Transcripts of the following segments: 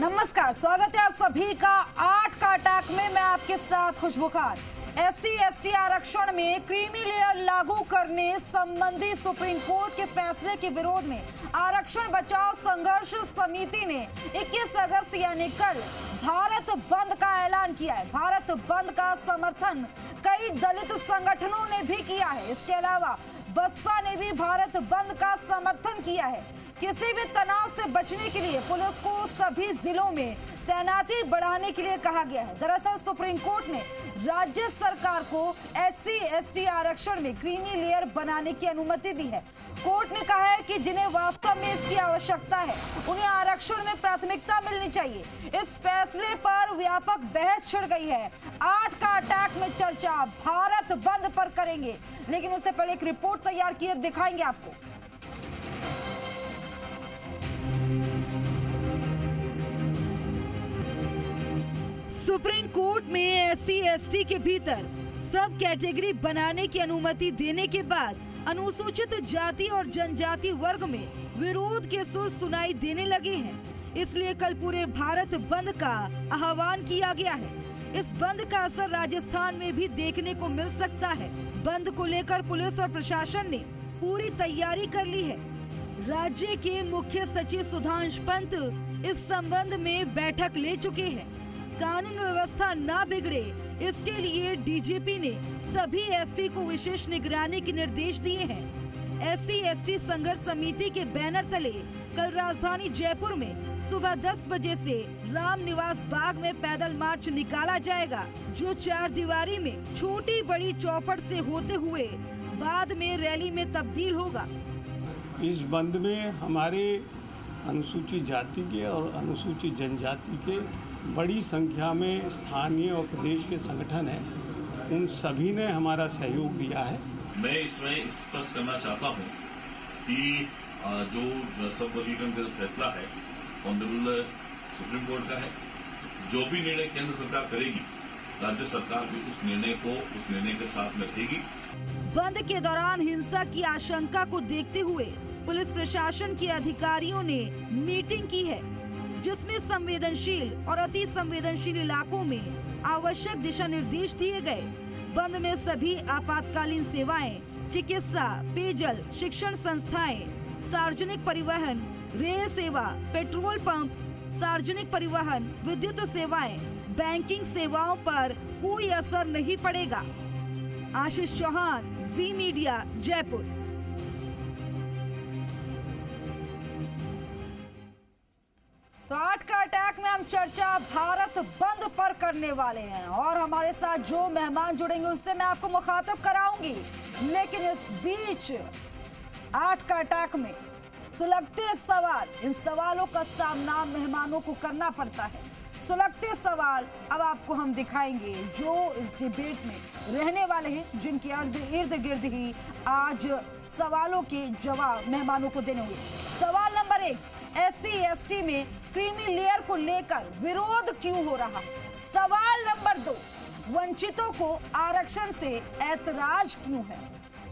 नमस्कार, स्वागत है आप सभी का 8 का अटैक में। मैं आपके साथ खुशबू खान। SC/ST आरक्षण में क्रीमी लेयर लागू करने संबंधी सुप्रीम कोर्ट के फैसले के विरोध में आरक्षण बचाओ संघर्ष समिति ने 21 अगस्त यानी कल भारत बंद का ऐलान किया है। भारत बंद का समर्थन कई दलित संगठनों ने भी किया है। इसके अलावा बसपा ने भी भारत बंद का समर्थन किया है। किसी भी तनाव से बचने के लिए पुलिस को सभी जिलों में तैनाती बढ़ाने के लिए कहा गया है। दरअसल सुप्रीम कोर्ट ने राज्य सरकार को SC/ST आरक्षण में क्रीमी लेयर बनाने की अनुमति दी है। कोर्ट ने कहा है कि जिन्हें वास्तव में इसकी आवश्यकता है उन्हें आरक्षण में प्राथमिकता मिलनी चाहिए। इस फैसले पर व्यापक बहस छिड़ गई है। 8 का अटैक में चर्चा भारत बंद पर करेंगे, लेकिन उससे पहले एक रिपोर्ट तैयार की दिखाएंगे आपको। सुप्रीम कोर्ट में SC/ST के भीतर सब कैटेगरी बनाने की अनुमति देने के बाद अनुसूचित जाति और जनजाति वर्ग में विरोध के सुर सुनाई देने लगे हैं। इसलिए कल पूरे भारत बंद का आह्वान किया गया है। इस बंद का असर राजस्थान में भी देखने को मिल सकता है। बंद को लेकर पुलिस और प्रशासन ने पूरी तैयारी कर ली है। राज्य के मुख्य सचिव सुधांशु पंत इस संबंध में बैठक ले चुके हैं। कानून व्यवस्था ना बिगड़े, इसके लिए DGP ने सभी SP को विशेष निगरानी के निर्देश दिए हैं। SC/ST संघर्ष समिति के बैनर तले कल राजधानी जयपुर में सुबह 10 बजे से राम निवास बाग में पैदल मार्च निकाला जाएगा, जो 4 दीवारी में छोटी बड़ी चौपड़ से होते हुए बाद में रैली में तब्दील होगा। इस बंद में हमारे अनुसूचित जाति के और अनुसूचित जनजाति के बड़ी संख्या में स्थानीय और प्रदेश के संगठन हैं, उन सभी ने हमारा सहयोग दिया है। मैं इसमें स्पष्ट करना चाहता हूं कि जो सब वर्गीकरण का फैसला है ऑनरेबल सुप्रीम कोर्ट का है। जो भी निर्णय केंद्र सरकार करेगी, राज्य सरकार भी उस निर्णय के साथ में रखेगी। बंद के दौरान हिंसा की आशंका को देखते हुए पुलिस प्रशासन के अधिकारियों ने मीटिंग की है, जिसमें संवेदनशील और अति संवेदनशील इलाकों में आवश्यक दिशा निर्देश दिए गए। बंद में सभी आपातकालीन सेवाएं, चिकित्सा, पेयजल, शिक्षण संस्थाएं, सार्वजनिक परिवहन, रेल सेवा, पेट्रोल पंप, सार्वजनिक परिवहन, विद्युत सेवाएं, बैंकिंग सेवाओं पर कोई असर नहीं पड़ेगा। आशीष चौहान, जी मीडिया, जयपुर। तो 8 का अटैक में हम चर्चा भारत बंद पर करने वाले हैं और हमारे साथ जो मेहमान जुड़ेंगे उससे मैं आपको मुखातिब कराऊंगी। लेकिन इस बीच 8 का अटैक में सुलगते सवाल, इन सवालों का सामना मेहमानों को करना पड़ता है। सुलगते सवाल अब आपको हम दिखाएंगे जो इस डिबेट में रहने वाले हैं, जिनके इर्द गिर्द ही आज सवालों के जवाब मेहमानों को देने होंगे। सवाल नंबर 1, SC/ST में क्रीमी लेयर को लेकर विरोध क्यों हो रहा? सवाल नंबर 2, वंचितों को आरक्षण से ऐतराज क्यों है?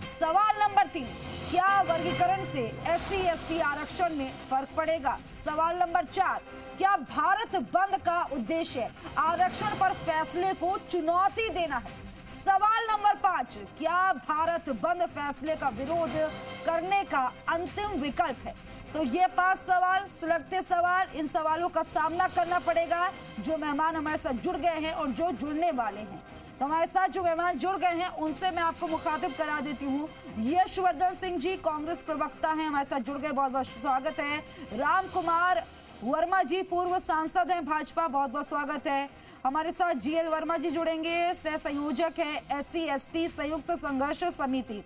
सवाल नंबर 3, क्या वर्गीकरण से SC/ST आरक्षण में फर्क पड़ेगा? सवाल नंबर 4, क्या भारत बंद का उद्देश्य आरक्षण पर फैसले को चुनौती देना है? सवाल नंबर 5, क्या भारत बंद फैसले का विरोध करने का अंतिम विकल्प है? तो ये 5 सवाल, सुलगते सवाल, इन सवालों का सामना करना पड़ेगा जो मेहमान हमारे साथ जुड़ गए हैं और जो जुड़ने वाले हैं। तो हमारे साथ जो मेहमान जुड़ गए हैं उनसे मैं आपको मुखातिब करा देती हूँ। यशवर्धन सिंह जी कांग्रेस प्रवक्ता हैं, हमारे साथ जुड़ गए, बहुत बहुत स्वागत है। राम कुमार वर्मा जी पूर्व सांसद हैं भाजपा, बहुत बहुत स्वागत है। हमारे साथ GL वर्मा जी जुड़ेंगे, सह संयोजक है SC/ST संयुक्त संघर्ष समिति।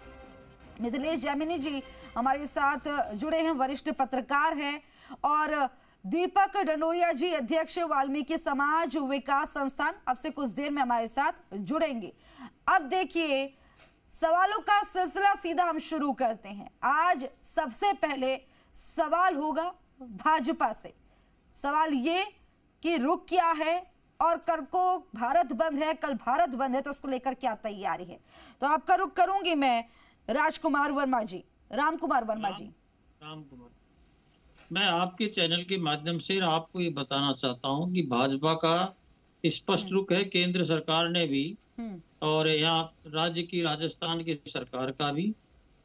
मिथिलेश जैमिनी जी हमारे साथ जुड़े हैं, वरिष्ठ पत्रकार हैं। और दीपक डंडोरिया जी अध्यक्ष वाल्मीकि समाज विकास संस्थान, अब से कुछ देर में हमारे साथ जुड़ेंगे। अब देखिए सवालों का सिलसिला सीधा हम शुरू करते हैं। आज सबसे पहले सवाल होगा भाजपा से। सवाल ये कि रुख क्या है और कल को भारत बंद है, कल भारत बंद है, तो उसको लेकर क्या तैयारी है? तो आपका रुख करूंगी मैं राजकुमार वर्मा जी, राम कुमार वर्मा जी। राम कुमार मैं आपके चैनल के माध्यम से आपको ये बताना चाहता हूँ कि भाजपा का स्पष्ट रुख है, केंद्र सरकार ने भी हम्म और यहाँ राज्य की राजस्थान की सरकार का भी,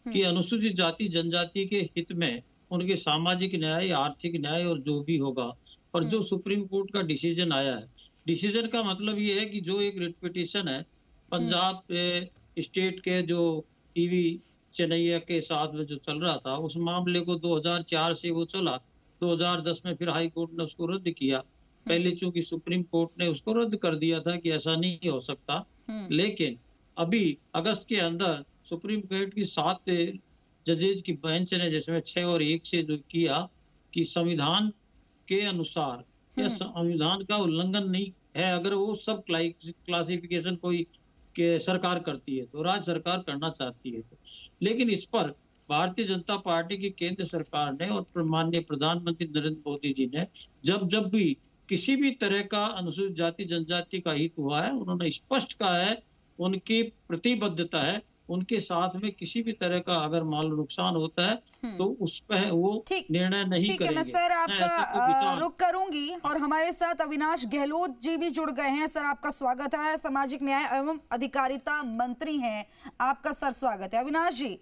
कि अनुसूचित जाति जनजाति के हित में उनके सामाजिक न्याय, आर्थिक न्याय और जो भी होगा, और जो सुप्रीम कोर्ट का डिसीजन आया है, डिसीजन का मतलब ये है कि जो एक रिट पिटीशन है पंजाब स्टेट के जो टीवी चेन्नैया के साथ में जो चल रहा था, उस मामले को 2004 से वो चला, 2010 में फिर हाई कोर्ट ने उसको रद्द किया। पहले चूंकि सुप्रीम कोर्ट ने उसको रद्द कर दिया था कि ऐसा नहीं हो सकता, लेकिन अभी अगस्त के अंदर सुप्रीम कोर्ट की 7 जजेज की बेंच ने, जिसमें 6 और 1 से जो किया कि संविधान के अनुसार या संविधान का उल्लंघन नहीं है, अगर वो सब क्लासिफिकेशन कोई के सरकार करती है तो राज्य सरकार करना चाहती है तो। लेकिन इस पर भारतीय जनता पार्टी की केंद्र सरकार ने और माननीय प्रधानमंत्री नरेंद्र मोदी जी ने जब जब भी किसी भी तरह का अनुसूचित जाति जनजाति का हित हुआ है, उन्होंने स्पष्ट कहा है, उनकी प्रतिबद्धता है, उनके साथ में किसी भी तरह का अगर मान लो नुकसान होता है तो उस पर वो निर्णय नहीं ठीक करेंगे। है, मैं सर आपका रुख करूंगी और हमारे साथ अविनाश गहलोत जी भी जुड़ गए हैं। सर आपका स्वागत है, सामाजिक न्याय एवं अधिकारिता मंत्री हैं, आपका सर स्वागत है। अविनाश जी,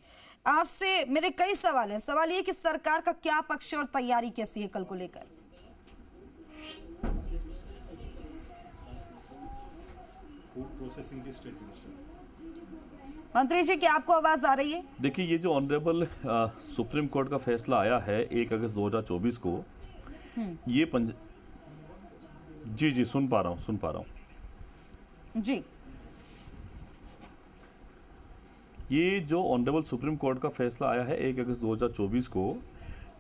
आपसे मेरे कई सवाल हैं। सवाल ये कि सरकार का क्या पक्ष और तैयारी कैसी है कल को लेकर? प्रोसेसिंग के स्टेट मिनिस्टर मंत्री जी, क्या आपको आवाज आ रही है? देखिए, ये जो ऑनरेबल सुप्रीम कोर्ट का फैसला आया है 1 अगस्त 2024 को, ये जी सुन पा रहा हूँ जी। ये जो ऑनरेबल सुप्रीम कोर्ट का फैसला आया है 1 अगस्त 2024 को,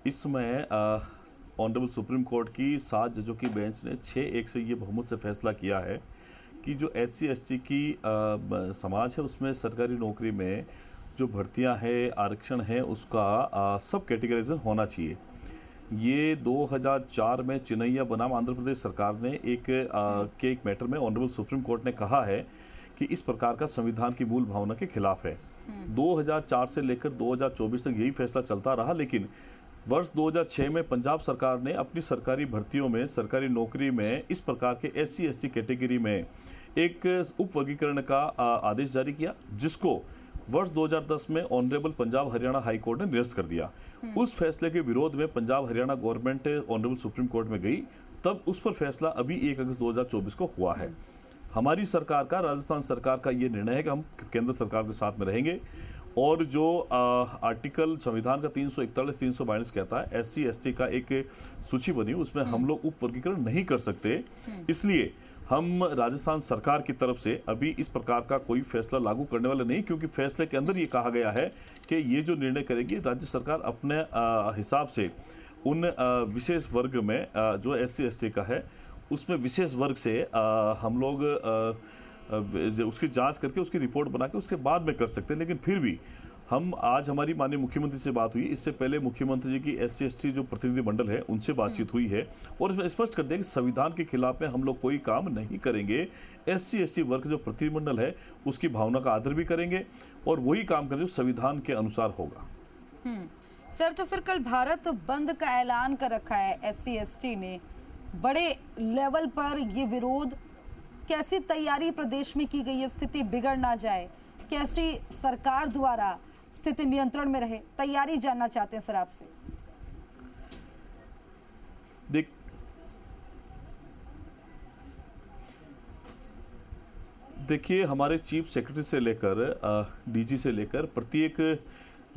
इसमें ऑनरेबल सुप्रीम कोर्ट की 7 जजों की बेंच ने 6-1 से ये बहुमत से फैसला किया है कि जो SC ST की समाज है उसमें सरकारी नौकरी में जो भर्तियां हैं, आरक्षण है, उसका सब कैटेगराइजेशन होना चाहिए। ये 2004 में चेन्नैया बनाम आंध्र प्रदेश सरकार ने एक मैटर में ऑनरेबल सुप्रीम कोर्ट ने कहा है कि इस प्रकार का संविधान की मूल भावना के खिलाफ है। 2004 से लेकर 2024 तक यही फैसला चलता रहा, लेकिन वर्ष 2006 में पंजाब सरकार ने अपनी सरकारी भर्तियों में, सरकारी नौकरी में इस प्रकार के SC ST कैटेगरी में एक उप वर्गीकरण का आदेश जारी किया, जिसको वर्ष 2010 में honourable Punjab Haryana high court ने निरस्त कर दिया। उस फैसले के विरोध में Punjab Haryana government honourable supreme court में गई, तब उस पर फैसला अभी 1 अगस्त 2024 को हुआ है। हमारी सरकार का, राजस्थान सरकार का ये निर्णय है कि हम केंद्र सरकार के साथ में रहेंगे और जो आर्टिकल संविधान का 341-342 कहता है SC ST का एक सूची बनी, उसमें हम लोग उप वर्गीकरण नहीं कर सकते, इसलिए हम राजस्थान सरकार की तरफ से अभी इस प्रकार का कोई फैसला लागू करने वाले नहीं, क्योंकि फैसले के अंदर ये कहा गया है कि ये जो निर्णय करेगी राज्य सरकार अपने हिसाब से उन विशेष वर्ग में जो SC ST का है उसमें विशेष वर्ग से हम लोग उसकी जांच करके उसकी रिपोर्ट बना के उसके बाद में कर सकते हैं। लेकिन फिर भी हम आज हमारी माननीय मुख्यमंत्री से बात हुई, इससे पहले मुख्यमंत्री जी की SC ST जो प्रतिनिधि मंडल है उनसे बातचीत हुई है और इसमें स्पष्ट कर दिया कि संविधान के खिलाफ में हम लोग कोई काम नहीं करेंगे। SC ST वर्ग जो प्रतिनिधिमंडल है उसकी भावना का आदर भी करेंगे और वही काम करेंगे जो संविधान के अनुसार होगा। सर, तो फिर कल भारत बंद का ऐलान कर रखा है SC ST ने, बड़े लेवल पर ये विरोध, कैसी तैयारी प्रदेश में की गई है, स्थिति बिगड़ ना जाए, कैसी सरकार द्वारा स्थिति नियंत्रण में रहे, तैयारी जानना चाहते हैं सर आपसे। देखिए, हमारे चीफ सेक्रेटरी से लेकर DG से लेकर प्रत्येक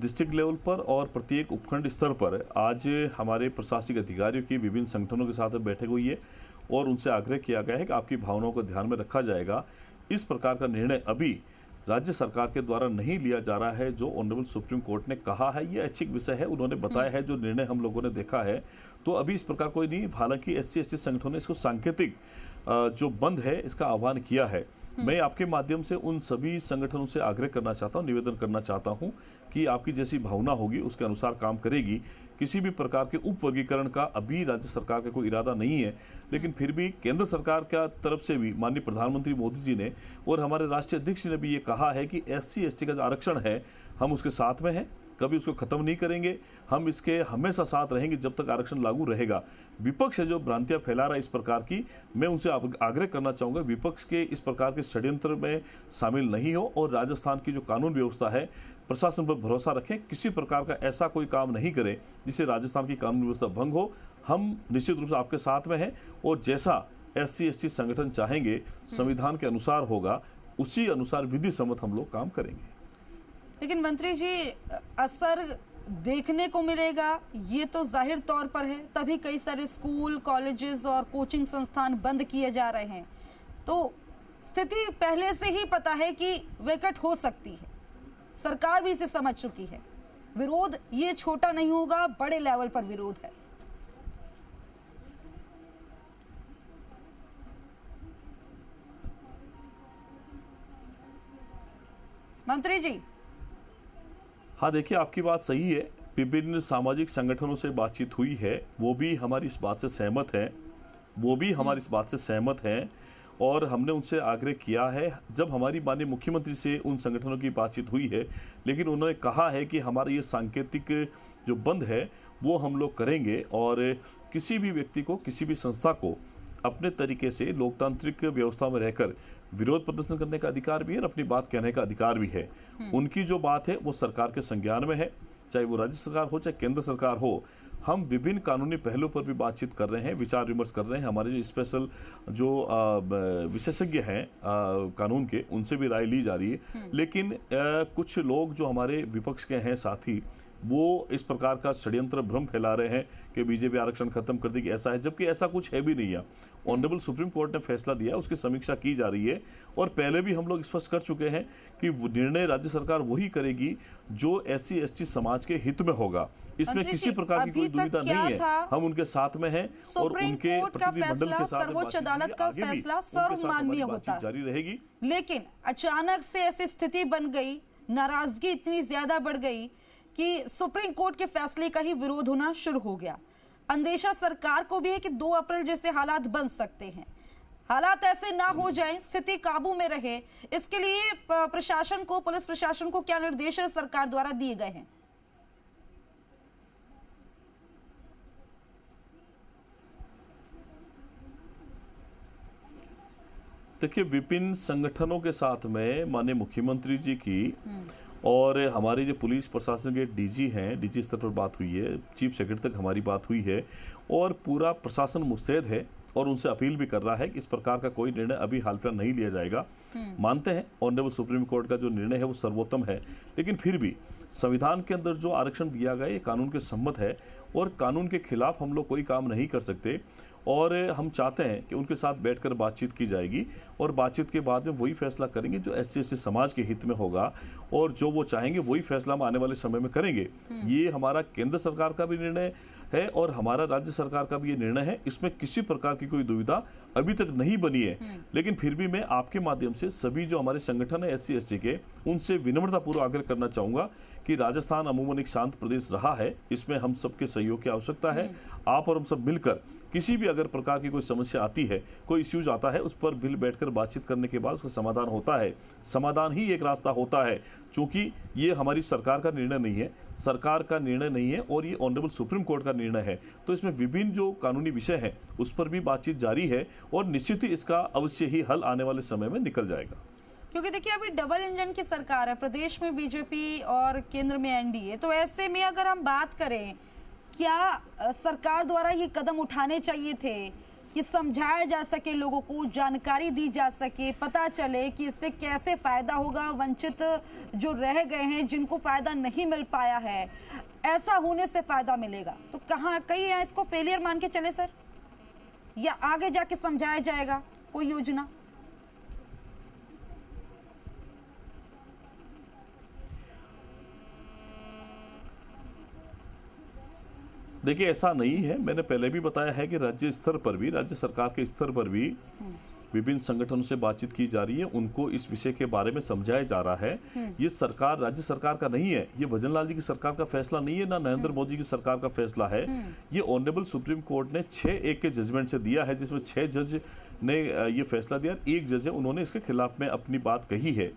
डिस्ट्रिक्ट लेवल पर और प्रत्येक उपखंड स्तर पर आज हमारे प्रशासनिक अधिकारियों की विभिन्न संगठनों के साथ बैठक हुई है और उनसे आग्रह किया गया है कि आपकी भावनाओं को ध्यान में रखा जाएगा। इस प्रकार का निर्णय अभी राज्य सरकार के द्वारा नहीं लिया जा रहा है। जो ऑनरेबल सुप्रीम कोर्ट ने कहा है ये ऐच्छिक विषय है, उन्होंने बताया है, जो निर्णय हम लोगों ने देखा है, तो अभी इस प्रकार कोई नहीं। हालांकि SC ST संगठनों ने इसको सांकेतिक जो बंद है इसका आह्वान किया है। मैं आपके माध्यम से उन सभी संगठनों से आग्रह करना चाहता हूं, निवेदन करना चाहता हूं कि आपकी जैसी भावना होगी उसके अनुसार काम करेगी। किसी भी प्रकार के उप वर्गीकरण का अभी राज्य सरकार का कोई इरादा नहीं है, लेकिन फिर भी केंद्र सरकार का तरफ से भी माननीय प्रधानमंत्री मोदी जी ने और हमारे राष्ट्रीय अध्यक्ष ने भी ये कहा है कि SC ST का जो आरक्षण है हम उसके साथ में हैं कभी उसको खत्म नहीं करेंगे। हम इसके हमेशा साथ रहेंगे जब तक आरक्षण लागू रहेगा। विपक्ष है जो भ्रांतियां फैला रहा है इस प्रकार की, मैं उनसे आग्रह करना चाहूंगा विपक्ष के इस प्रकार के षड्यंत्र में शामिल नहीं हो और राजस्थान की जो कानून व्यवस्था है, प्रशासन पर भरोसा रखें। किसी प्रकार का ऐसा कोई काम नहीं करें जिससे राजस्थान की कानून व्यवस्था भंग हो। हम निश्चित रूप से आपके साथ में हैं और जैसा SC/ST संगठन चाहेंगे संविधान के अनुसार होगा, उसी अनुसार विधि सम्मत हम लोग काम करेंगे। लेकिन मंत्री जी, असर देखने को मिलेगा ये तो जाहिर तौर पर है, तभी कई सारे स्कूल, कॉलेजेस और कोचिंग संस्थान बंद किए जा रहे हैं। तो स्थिति पहले से ही पता है कि विकट हो सकती है, सरकार भी इसे समझ चुकी है। विरोध ये छोटा नहीं होगा, बड़े लेवल पर विरोध है। मंत्री जी। हाँ देखिए, आपकी बात सही है। विभिन्न सामाजिक संगठनों से बातचीत हुई है, वो भी हमारी इस बात से सहमत हैं और हमने उनसे आग्रह किया है। जब हमारी माननीय मुख्यमंत्री से उन संगठनों की बातचीत हुई है, लेकिन उन्होंने कहा है कि हमारा ये सांकेतिक जो बंद है वो हम लोग करेंगे और किसी भी व्यक्ति को, किसी भी संस्था को अपने तरीके से लोकतांत्रिक व्यवस्था में रहकर विरोध प्रदर्शन करने का अधिकार भी है और अपनी बात कहने का अधिकार भी है। उनकी जो बात है वो सरकार के संज्ञान में है, चाहे वो राज्य सरकार हो चाहे केंद्र सरकार हो। हम विभिन्न कानूनी पहलुओं पर भी बातचीत कर रहे हैं, विचार विमर्श कर रहे हैं। हमारे जो स्पेशल जो विशेषज्ञ हैं कानून के, उनसे भी राय ली जा रही है। लेकिन कुछ लोग जो हमारे विपक्ष के हैं साथी, वो इस प्रकार का षड्यंत्र भ्रम फैला रहे हैं कि बीजेपी आरक्षण खत्म कर देगी, ऐसा है, जबकि ऐसा कुछ है भी नहीं है। ऑनरेबल सुप्रीम कोर्ट ने फैसला दिया, उसकी समीक्षा की जा रही है और पहले भी हम लोग स्पष्ट कर चुके हैं कि निर्णय राज्य सरकार वही करेगी जो SC/ST समाज के हित में होगा। इसमें किसी प्रकार की कोई दुविधा नहीं है, हम उनके साथ में हैं और उनके प्रतिनिधिमंडल के साथ सर्वोच्च अदालत का फैसला सर्वमान्य होता जारी रहेगी। लेकिन अचानक से ऐसी स्थिति बन गई, नाराजगी इतनी ज्यादा बढ़ गई कि सुप्रीम कोर्ट के फैसले का ही विरोध होना शुरू हो गया। अंदेशा सरकार को भी है कि 2 अप्रैल जैसे हालात बन सकते हैं। हालात ऐसे ना हो जाएं, स्थिति काबू में रहे, इसके लिए प्रशासन को, पुलिस प्रशासन को क्या निर्देश सरकार द्वारा दिए गए हैं? देखिए, विभिन्न संगठनों के साथ में माननीय मुख्यमंत्री जी की और हमारे जो पुलिस प्रशासन के DG हैं, DG स्तर पर बात हुई है, चीफ सेक्रेटरी तक हमारी बात हुई है और पूरा प्रशासन मुस्तैद है और उनसे अपील भी कर रहा है कि इस प्रकार का कोई निर्णय अभी हाल फिलहाल नहीं लिया जाएगा। मानते हैं ऑनरेबल सुप्रीम कोर्ट का जो निर्णय है वो सर्वोत्तम है, लेकिन फिर भी संविधान के अंदर जो आरक्षण दिया गया ये कानून के सम्मत है और कानून के खिलाफ हम लोग कोई काम नहीं कर सकते। और हम चाहते हैं कि उनके साथ बैठकर बातचीत की जाएगी और बातचीत के बाद में वही फैसला करेंगे जो SC/ST समाज के हित में होगा और जो वो चाहेंगे वही फैसला हम आने वाले समय में करेंगे। ये हमारा केंद्र सरकार का भी निर्णय है और हमारा राज्य सरकार का भी ये निर्णय है, इसमें किसी प्रकार की कोई दुविधा अभी तक नहीं बनी है। लेकिन फिर भी मैं आपके माध्यम से सभी जो हमारे संगठन है SC/ST के, उनसे विनम्रतापूर्वक आग्रह करना चाहूंगा कि राजस्थान अमूमन एक शांत प्रदेश रहा है, इसमें हम सबके सहयोग की आवश्यकता है। आप और हम सब मिलकर किसी भी अगर प्रकार की कोई समस्या आती है, कोई इश्यूज आता है, उस पर बिल बैठकर बातचीत करने के बाद उसका समाधान होता है। समाधान ही एक रास्ता होता है, क्योंकि ये हमारी सरकार का निर्णय नहीं है, सरकार का निर्णय नहीं है और ये ऑनरेबल सुप्रीम कोर्ट का निर्णय है। तो इसमें विभिन्न जो कानूनी विषय हैं उस पर भी बातचीत जारी है और निश्चित ही इसका अवश्य ही हल आने वाले समय में निकल जाएगा। क्योंकि देखिए, अभी डबल इंजन की सरकार है, प्रदेश में BJP और केंद्र में NDA, तो ऐसे में अगर हम बात करें, क्या सरकार द्वारा ये कदम उठाने चाहिए थे कि समझाया जा सके, लोगों को जानकारी दी जा सके, पता चले कि इससे कैसे फायदा होगा, वंचित जो रह गए हैं, जिनको फायदा नहीं मिल पाया है, ऐसा होने से फायदा मिलेगा। तो कहाँ कहीं इसको फेलियर मान के चले सर, या आगे जाके समझाया जाएगा कोई योजना? देखिए, ऐसा नहीं है, मैंने पहले भी बताया है कि राज्य स्तर पर भी, राज्य सरकार के स्तर पर भी विभिन्न संगठनों से बातचीत की जा रही है, उनको इस विषय के बारे में समझाया जा रहा है। ये सरकार राज्य सरकार का नहीं है, ये भजनलाल जी की सरकार का फैसला नहीं है, ना नरेंद्र मोदी की सरकार का फैसला है। ये ऑनरेबल सुप्रीम कोर्ट ने 6-1 के जजमेंट से दिया है, जिसमें 6 जज ने ये फैसला दिया। एक जज है, उन्होंने इसके खिलाफ में अपनी बात कही है।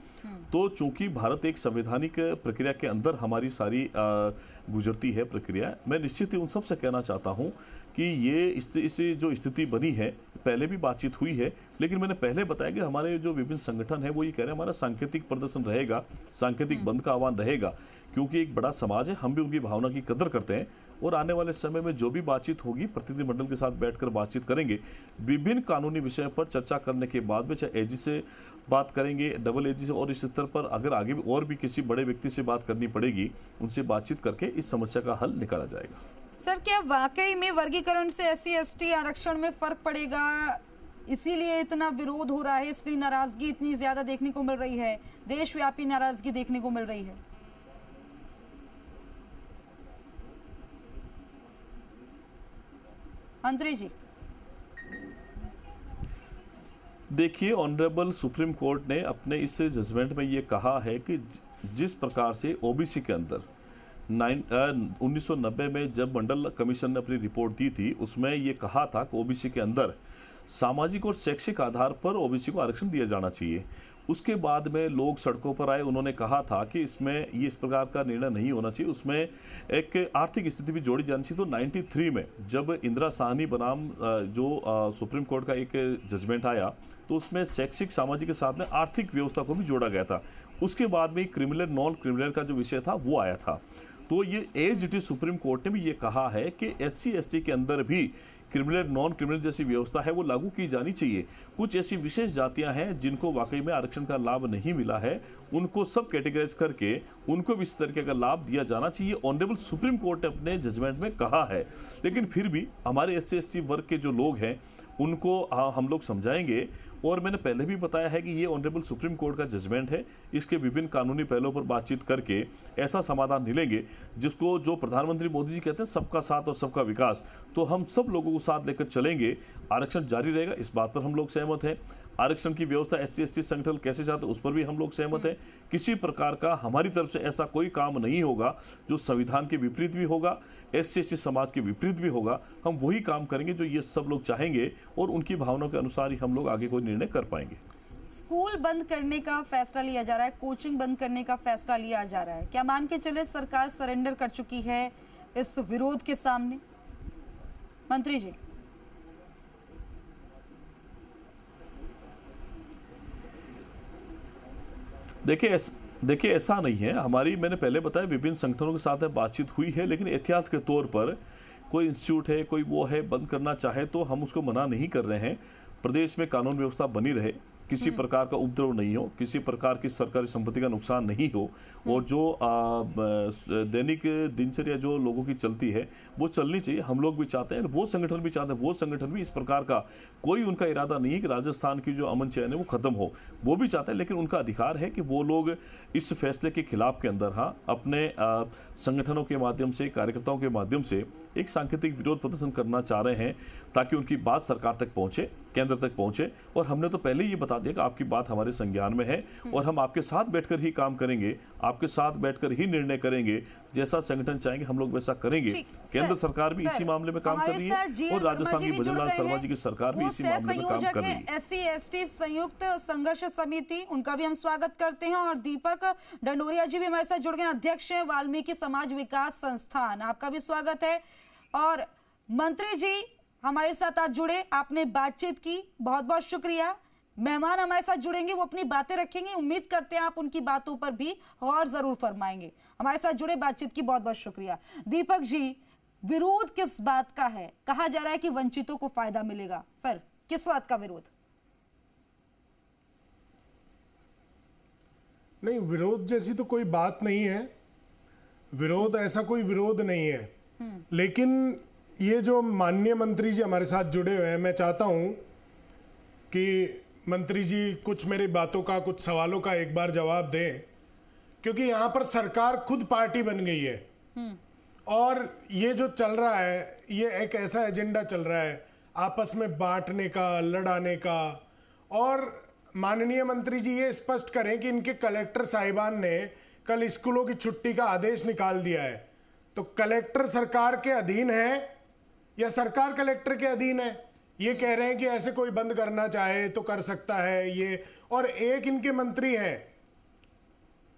तो चूंकि भारत एक संवैधानिक प्रक्रिया के अंदर हमारी सारी गुजरती है प्रक्रिया, मैं निश्चित ही उन सब से कहना चाहता हूं कि ये इस जो स्थिति बनी है, पहले भी बातचीत हुई है, लेकिन मैंने पहले बताया कि हमारे जो विभिन्न संगठन है वो ये कह रहे हैं हमारा सांकेतिक प्रदर्शन रहेगा, सांकेतिक बंद का आह्वान रहेगा, क्योंकि एक बड़ा समाज है, हम भी उनकी भावना की कदर करते हैं। और आने वाले समय में जो भी बातचीत होगी, प्रतिनिधिमंडल के साथ बैठकर बातचीत करेंगे, विभिन्न कानूनी विषयों पर चर्चा करने के बाद में, चाहे एजी से बात करेंगे, डबल एजी से, और इस स्तर पर अगर आगे भी और भी किसी बड़े व्यक्ति से बात करनी पड़ेगी, उनसे बातचीत करके इस समस्या का हल निकाला जाएगा। सर, क्या वाकई में वर्गीकरण से SC/ST आरक्षण में फर्क पड़ेगा, इसीलिए इतना विरोध हो रहा है, इसलिए नाराजगी इतनी ज्यादा देखने को मिल रही है, देशव्यापी नाराजगी देखने को मिल रही है? मंत्री जी, देखिए, ऑनरेबल सुप्रीम कोर्ट ने अपने इस जजमेंट में ये कहा है कि जिस प्रकार से ओबीसी के अंदर 1990 में जब मंडल कमीशन ने अपनी रिपोर्ट दी थी, उसमें ये कहा था कि ओबीसी के अंदर सामाजिक और शैक्षिक आधार पर ओबीसी को आरक्षण दिया जाना चाहिए। उसके बाद में लोग सड़कों पर आए, उन्होंने कहा था कि इसमें ये इस प्रकार का निर्णय नहीं होना चाहिए, उसमें एक आर्थिक स्थिति भी जोड़ी जानी चाहिए। तो 93 में जब इंदिरा साहनी बनाम जो सुप्रीम कोर्ट का एक जजमेंट आया, तो उसमें शैक्षिक सामाजिक के साथ में आर्थिक व्यवस्था को भी जोड़ा गया था। उसके बाद में क्रिमिनल नॉन क्रिमिनल का जो विषय था वो आया था। तो ये as it is Supreme Court ने भी ये कहा है कि SC/ST के अंदर भी क्रिमिनल नॉन क्रिमिनल जैसी व्यवस्था है वो लागू की जानी चाहिए। कुछ ऐसी विशेष जातियां हैं जिनको वाकई में आरक्षण का लाभ नहीं मिला है, उनको सब कैटेगराइज करके उनको भी इस तरीके का लाभ दिया जाना चाहिए। ऑनरेबल सुप्रीम कोर्ट ने अपने जजमेंट में कहा है। लेकिन फिर भी हमारे SC/ST वर्ग के जो लोग हैं उनको हम लोग समझाएंगे। और मैंने पहले भी बताया है कि ये ऑनरेबल सुप्रीम कोर्ट का जजमेंट है, इसके विभिन्न कानूनी पहलुओं पर बातचीत करके ऐसा समाधान मिलेंगे जिसको जो प्रधानमंत्री मोदी जी कहते हैं सबका साथ और सबका विकास, तो हम सब लोगों को साथ लेकर चलेंगे, आरक्षण जारी रहेगा, इस बात पर हम लोग सहमत हैं। आरक्षण की व्यवस्था SC/ST संगठन कैसे चाहते हैं उस पर भी हम लोग सहमत हैं। किसी प्रकार का हमारी तरफ से ऐसा कोई काम नहीं होगा जो संविधान के विपरीत भी होगा, SC/ST समाज के विपरीत भी होगा। हम वही काम करेंगे जो ये सब लोग चाहेंगे और उनकी भावनाओं के अनुसार ही हम लोग आगे कोई निर्णय कर पाएंगे। स्कूल बंद करने का फैसला लिया जा रहा है, कोचिंग बंद करने का फैसला लिया जा रहा है, क्या मान के चले सरकार सरेंडर कर चुकी है इस विरोध के सामने? मंत्री जी, देखिए ऐसा नहीं है। हमारी, मैंने पहले बताया, विभिन्न संगठनों के साथ बातचीत हुई है, लेकिन एहतियात के तौर पर कोई इंस्टीट्यूट है, कोई वो है, बंद करना चाहे तो हम उसको मना नहीं कर रहे हैं। प्रदेश में कानून व्यवस्था बनी रहे, किसी प्रकार का उपद्रव नहीं हो, किसी प्रकार की सरकारी संपत्ति का नुकसान नहीं हो, और जो दैनिक दिनचर्या जो लोगों की चलती है वो चलनी चाहिए। हम लोग भी चाहते हैं, वो संगठन भी चाहते हैं, वो संगठन भी इस प्रकार का कोई उनका इरादा नहीं है कि राजस्थान की जो अमन चैन है वो खत्म हो, वो भी चाहते हैं। लेकिन उनका अधिकार है कि वो लोग इस फैसले के खिलाफ के अंदर अपने संगठनों के माध्यम से, कार्यकर्ताओं के माध्यम से एक सांकेतिक विरोध प्रदर्शन करना चाह रहे हैं, ताकि उनकी बात सरकार तक पहुंचे, केंद्र तक पहुंचे। और हमने तो पहले ये बता दिया कि आपकी बात हमारे संज्ञान में है और हम आपके साथ बैठकर ही काम करेंगे, आपके साथ बैठकर ही निर्णय करेंगे, जैसा संगठन चाहेंगे हम लोग वैसा करेंगे। केंद्र सरकार भी इसी मामले में काम कर रही है और राजस्थान की भजनलाल शर्मा जी की सरकार भी इसी मामले में काम कर रही है। SC/ST संयुक्त संघर्ष समिति, उनका भी हम स्वागत करते हैं। और दीपक डंडोरिया जी भी हमारे साथ जुड़ गए, अध्यक्ष हैं वाल्मीकि समाज विकास संस्थान, आपका भी स्वागत है। और मंत्री जी हमारे साथ आज जुड़े, आपने बातचीत की, बहुत बहुत शुक्रिया। मेहमान हमारे साथ जुड़ेंगे, वो अपनी बातें रखेंगे, उम्मीद करते हैं आप उनकी बातों पर भी गौर जरूर फरमाएंगे। हमारे साथ जुड़े, बातचीत की बहुत बहुत शुक्रिया। दीपक जी, विरोध किस बात का है? कहा जा रहा है कि वंचितों को फायदा मिलेगा, फिर किस बात का विरोध? नहीं, विरोध जैसी तो कोई बात नहीं है, विरोध ऐसा कोई विरोध नहीं है। लेकिन ये जो माननीय मंत्री जी हमारे साथ जुड़े हुए हैं, मैं चाहता हूं कि मंत्री जी कुछ मेरी बातों का, कुछ सवालों का एक बार जवाब दें, क्योंकि यहां पर सरकार खुद पार्टी बन गई है और ये जो चल रहा है, ये एक ऐसा एजेंडा चल रहा है आपस में बांटने का, लड़ाने का। और माननीय मंत्री जी ये स्पष्ट करें कि इनके कलेक्टर साहिबान ने कल स्कूलों की छुट्टी का आदेश निकाल दिया है, तो कलेक्टर सरकार के अधीन है या सरकार कलेक्टर के अधीन है? ये कह रहे हैं कि ऐसे कोई बंद करना चाहे तो कर सकता है ये, और एक इनके मंत्री हैं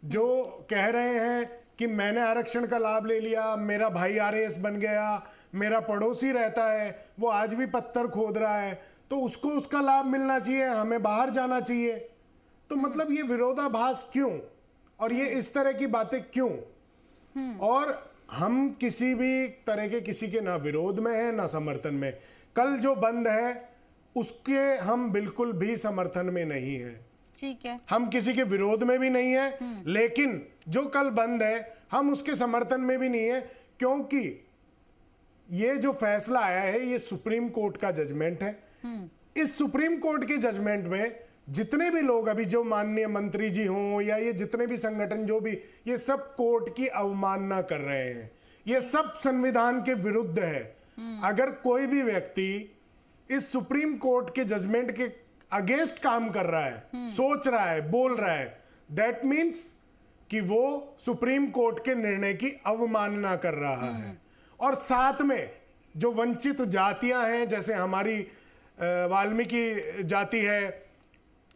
जो कह रहे हैं कि मैंने आरक्षण का लाभ ले लिया, मेरा भाई आरएएस बन गया, मेरा पड़ोसी रहता है वो आज भी पत्थर खोद रहा है तो उसको उसका लाभ मिलना चाहिए, हमें बाहर जाना चाहिए। तो मतलब ये विरोधाभास क्यों, और ये इस तरह की बातें क्यों? और हम किसी भी तरह के किसी के ना विरोध में है ना समर्थन में। कल जो बंद है उसके हम बिल्कुल भी समर्थन में नहीं है, ठीक है, हम किसी के विरोध में भी नहीं है, लेकिन जो कल बंद है हम उसके समर्थन में भी नहीं है, क्योंकि ये जो फैसला आया है ये सुप्रीम कोर्ट का जजमेंट है। इस सुप्रीम कोर्ट के जजमेंट में जितने भी लोग अभी जो माननीय मंत्री जी हों या ये जितने भी संगठन जो भी, ये सब कोर्ट की अवमानना कर रहे हैं, ये सब संविधान के विरुद्ध है। अगर कोई भी व्यक्ति इस सुप्रीम कोर्ट के जजमेंट के अगेंस्ट काम कर रहा है, सोच रहा है, बोल रहा है, दैट मीन्स कि वो सुप्रीम कोर्ट के निर्णय की अवमानना कर रहा है। और साथ में जो वंचित जातियां हैं, जैसे हमारी वाल्मीकि जाति है,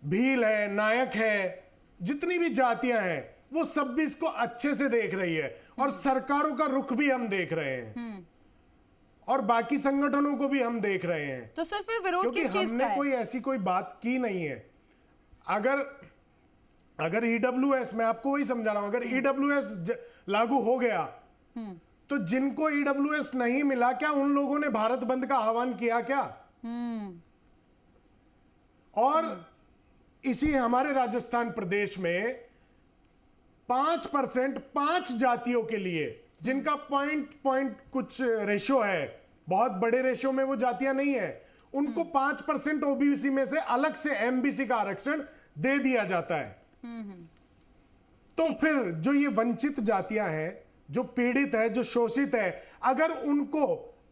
भील है, नायक है, जितनी भी जातियां हैं वो सब भी इसको अच्छे से देख रही है, और सरकारों का रुख भी हम देख रहे हैं और बाकी संगठनों को भी हम देख रहे हैं। तो सर फिर विरोध किस चीज का है? हमने कोई ऐसी कोई बात की नहीं है। अगर ईडब्ल्यूएस, मैं आपको वही समझा रहा हूं, अगर ईडब्ल्यूएस लागू हो गया तो जिनको ईडब्ल्यूएस नहीं मिला, क्या उन लोगों ने भारत बंद का आह्वान किया क्या? और इसी हमारे राजस्थान प्रदेश में 5% 5 जातियों के लिए, जिनका पॉइंट कुछ रेशो है, बहुत बड़े रेशो में वो जातियां नहीं है, उनको 5% ओबीसी में से अलग से एमबीसी का आरक्षण दे दिया जाता है। तो फिर जो ये वंचित जातियां हैं, जो पीड़ित है, जो शोषित है, अगर उनको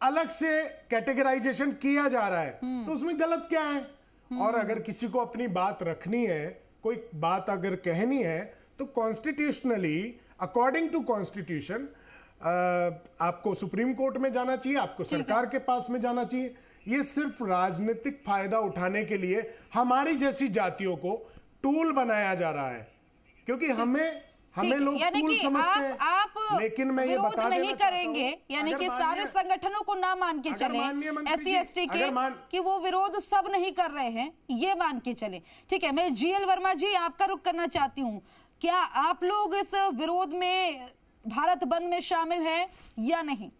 अलग से कैटेगराइजेशन किया जा रहा है तो उसमें गलत क्या है? और अगर किसी को अपनी बात रखनी है, कोई बात अगर कहनी है, तो कॉन्स्टिट्यूशनली, अकॉर्डिंग टू कॉन्स्टिट्यूशन, आपको सुप्रीम कोर्ट में जाना चाहिए, आपको सरकार के पास में जाना चाहिए। ये सिर्फ राजनीतिक फायदा उठाने के लिए हमारी जैसी जातियों को टूल बनाया जा रहा है, क्योंकि हमें लोग टूल समझते हैं। आप लेकिन मैं ये विरोध नहीं करेंगे, यानी कि सारे संगठनों को ना मान के चले, SC/ST के, कि वो विरोध सब नहीं कर रहे हैं, ये मान के चले। ठीक है, मैं GL वर्मा जी आपका रुख करना चाहती हूँ, क्या आप लोग इस विरोध में भारत बंद में शामिल है या नहीं?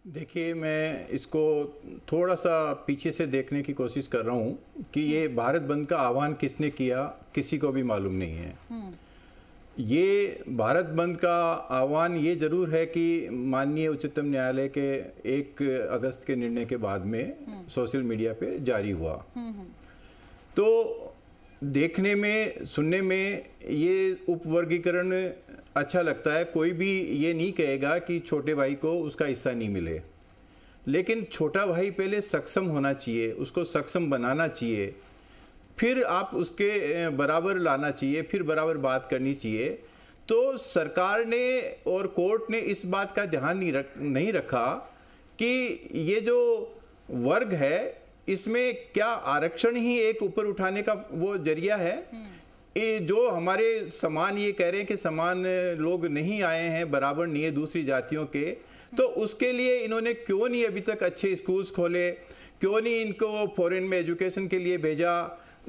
देखिए, मैं इसको थोड़ा सा पीछे से देखने की कोशिश कर रहा हूँ कि ये भारत बंद का आह्वान किसने किया, किसी को भी मालूम नहीं है। ये भारत बंद का आह्वान ये जरूर है कि माननीय उच्चतम न्यायालय के 1 अगस्त के निर्णय के बाद में सोशल मीडिया पे जारी हुआ। तो देखने में, सुनने में ये उपवर्गीकरण अच्छा लगता है। कोई भी ये नहीं कहेगा कि छोटे भाई को उसका हिस्सा नहीं मिले, लेकिन छोटा भाई पहले सक्षम होना चाहिए, उसको सक्षम बनाना चाहिए, फिर आप उसके बराबर लाना चाहिए, फिर बराबर बात करनी चाहिए। तो सरकार ने और कोर्ट ने इस बात का ध्यान नहीं रखा कि ये जो वर्ग है इसमें क्या आरक्षण ही एक ऊपर उठाने का वो जरिया है। ये जो हमारे समान ये कह रहे हैं कि समान लोग नहीं आए हैं, बराबर नहीं है दूसरी जातियों के, तो उसके लिए इन्होंने क्यों नहीं अभी तक अच्छे स्कूल्स खोले, क्यों नहीं इनको फॉरेन में एजुकेशन के लिए भेजा?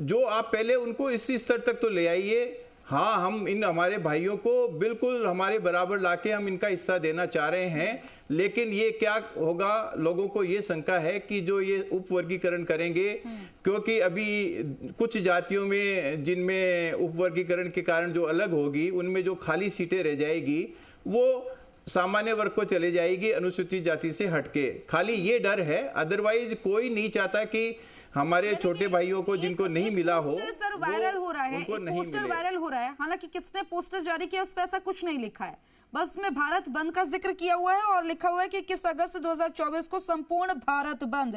जो आप पहले उनको इस स्तर तक तो ले आइए। हाँ, हम इन हमारे भाइयों को बिल्कुल हमारे बराबर लाके हम इनका हिस्सा देना चाह रहे हैं, लेकिन ये क्या होगा, लोगों को ये शंका है कि जो ये उपवर्गीकरण करेंगे, क्योंकि अभी कुछ जातियों में जिनमें उपवर्गीकरण के कारण जो अलग होगी, उनमें जो खाली सीटें रह जाएगी वो सामान्य वर्ग को चले जाएगी, अनुसूचित जाति से हटके। खाली ये डर है, अदरवाइज कोई नहीं चाहता कि हमारे छोटे भाइयों को जिनको नहीं मिला हो, सर वायरल हो रहा है, पोस्टर वायरल हो रहा है। हालांकि किसने पोस्टर जारी किया उस पर ऐसा कुछ नहीं लिखा है, बस उसमें भारत बंद का जिक्र किया हुआ है और लिखा हुआ है कि 21 अगस्त 2024 को संपूर्ण भारत बंद,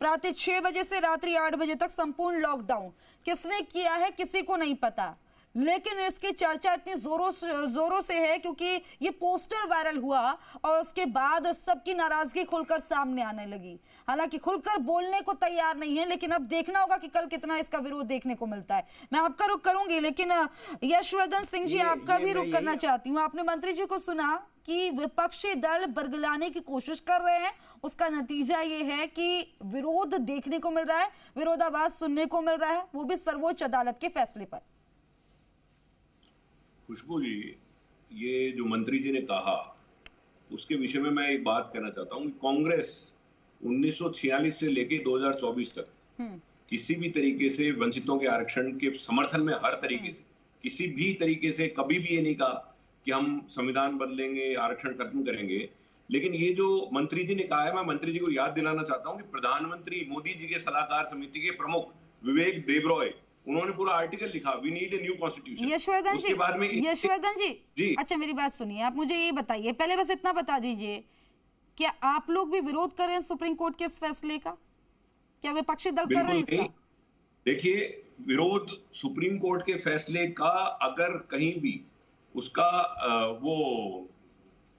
प्रातः 6 बजे से रात्रि 8 बजे तक संपूर्ण लॉकडाउन। किसने किया है किसी को नहीं पता, लेकिन इसकी चर्चा इतनी जोरों से है क्योंकि ये पोस्टर वायरल हुआ और उसके बाद सबकी नाराजगी खुलकर सामने आने लगी। हालांकि खुलकर बोलने को तैयार नहीं है, लेकिन अब देखना होगा कि कल कितना इसका विरोध देखने को मिलता है। मैं आपका रुख करूंगी, लेकिन यशवर्धन सिंह जी आपका भी रुख करना चाहती हूँ। आपने मंत्री जी को सुना कि विपक्षी दल बरगलाने की कोशिश कर रहे हैं, उसका नतीजा ये है कि विरोध देखने को मिल रहा है, विरोधाभास सुनने को मिल रहा है, वो भी सर्वोच्च अदालत के फैसले पर। खुशबू जी, ये जो मंत्री जी ने कहा उसके विषय में मैं एक बात कहना चाहता हूँ। कांग्रेस 1946 से लेके 2024 तक किसी भी तरीके से वंचितों के आरक्षण के समर्थन में हर तरीके से किसी भी तरीके से कभी भी ये नहीं कहा कि हम संविधान बदलेंगे, आरक्षण खत्म करेंगे। लेकिन ये जो मंत्री जी ने कहा है, मैं मंत्री जी को याद दिलाना चाहता हूँ कि प्रधानमंत्री मोदी जी के सलाहकार समिति के प्रमुख विवेक देबरॉय, उन्होंने पूरा आर्टिकल लिखा, we need a new constitution. Yashvardhan उसके बाद में यशवर्धन जी जी, अच्छा मेरी बात सुनिए, आप मुझे ये बताइए, पहले बस इतना बता दीजिए, क्या आप लोग भी विरोध कर रहे हैं सुप्रीम कोर्ट के इस फैसले का? क्या विपक्षी दल कर रहे हैं इसका? देखिए, विरोध सुप्रीम कोर्ट के फैसले का अगर कहीं भी उसका वो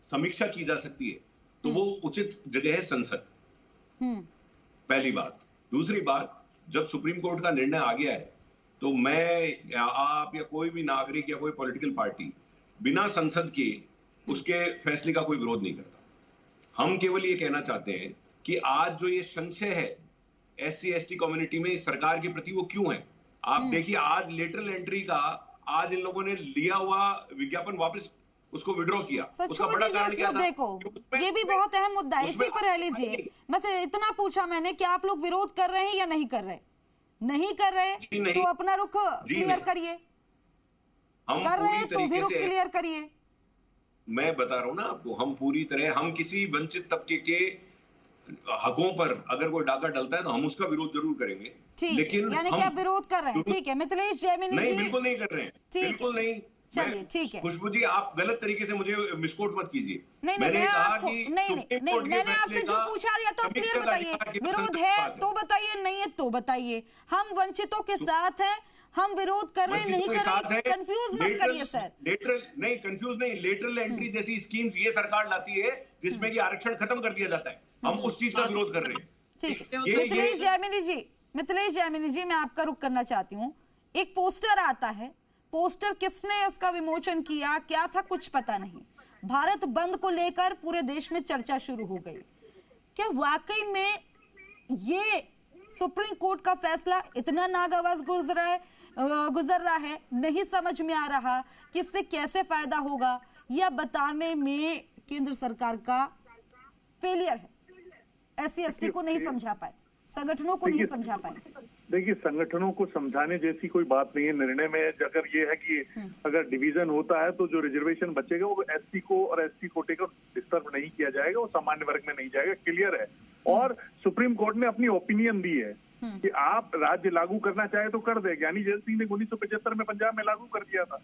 समीक्षा की जा सकती है तो वो उचित जगह है संसद, पहली बात। दूसरी बात, जब सुप्रीम कोर्ट का निर्णय आ गया है तो मैं या आप या कोई भी नागरिक या कोई पॉलिटिकल पार्टी बिना संसद के उसके फैसले का कोई विरोध नहीं करता। हम केवल ये कहना चाहते हैं कि आज जो ये संशय है SC/ST कम्युनिटी में सरकार के प्रति, वो क्यों है? आप देखिए, आज लेटरल एंट्री का आज इन लोगों ने लिया हुआ विज्ञापन वापस उसको विड्रॉ किया। उसका बड़ा कारण क्या था? देखो, ये भी बहुत अहम मुद्दा है, इसी पर रह लीजिए। बस इतना पूछा मैंने कि आप लोग विरोध कर रहे हैं या नहीं कर रहे? नहीं कर रहे तो अपना रुख क्लियर करिए, कर रहे हैं तो भी रुख क्लियर करिए। मैं बता रहा हूं ना आपको, हम पूरी तरह, हम किसी वंचित तबके के हकों पर अगर कोई डाका डलता है तो हम उसका विरोध जरूर करेंगे। लेकिन यानी कि आप विरोध कर रहे हैं, ठीक है। मिथिलेश जैमिनी जी, नहीं, बिल्कुल नहीं कर रहे हैं, बिल्कुल नहीं। चलिए ठीक है। खुशबू जी, आप गलत तरीके से मुझे मिसकोट मत कीजिए। मैंने आपसे जो पूछा दिया तो क्लियर बताइए, विरोध है तो बताइए, नहीं है तो बताइए। हम वंचितों के साथ हैं, हम विरोध कर रहे हैं, नहीं कर रहे, कंफ्यूज मत करिए सर। कंफ्यूज नहीं, लेटरल एंट्री जैसी स्कीम्स ये सरकार लाती है जिसमें कि आरक्षण खत्म कर दिया जाता है, हम उस चीज का विरोध कर रहे हैं। ठीक है। मिथिलेश जैमिनी जी, मैं आपका रुख करना चाहती हूँ। एक पोस्टर आता है, पोस्टर किसने उसका विमोचन किया, क्या था, कुछ पता नहीं। भारत बंद को लेकर पूरे देश में चर्चा शुरू हो गई। क्या वाकई में ये सुप्रीम कोर्ट का फैसला इतना नागवार गुजर रहा है, नहीं समझ में आ रहा कि इससे कैसे फायदा होगा, या बताने में केंद्र सरकार का फेलियर है? SC/ST को नहीं समझा पाए, संगठनों को नहीं समझा पाए। देखिए, संगठनों को समझाने जैसी कोई बात नहीं है। निर्णय में अगर ये है कि अगर डिवीजन होता है तो जो रिजर्वेशन बचेगा वो SC को और ST कोटे को डिस्टर्ब नहीं किया जाएगा, वो सामान्य वर्ग में नहीं जाएगा, क्लियर है। और सुप्रीम कोर्ट ने अपनी ओपिनियन दी है कि आप राज्य लागू करना चाहे तो कर दे। ज्ञानी जैल सिंह ने 1975 में पंजाब में लागू कर दिया था।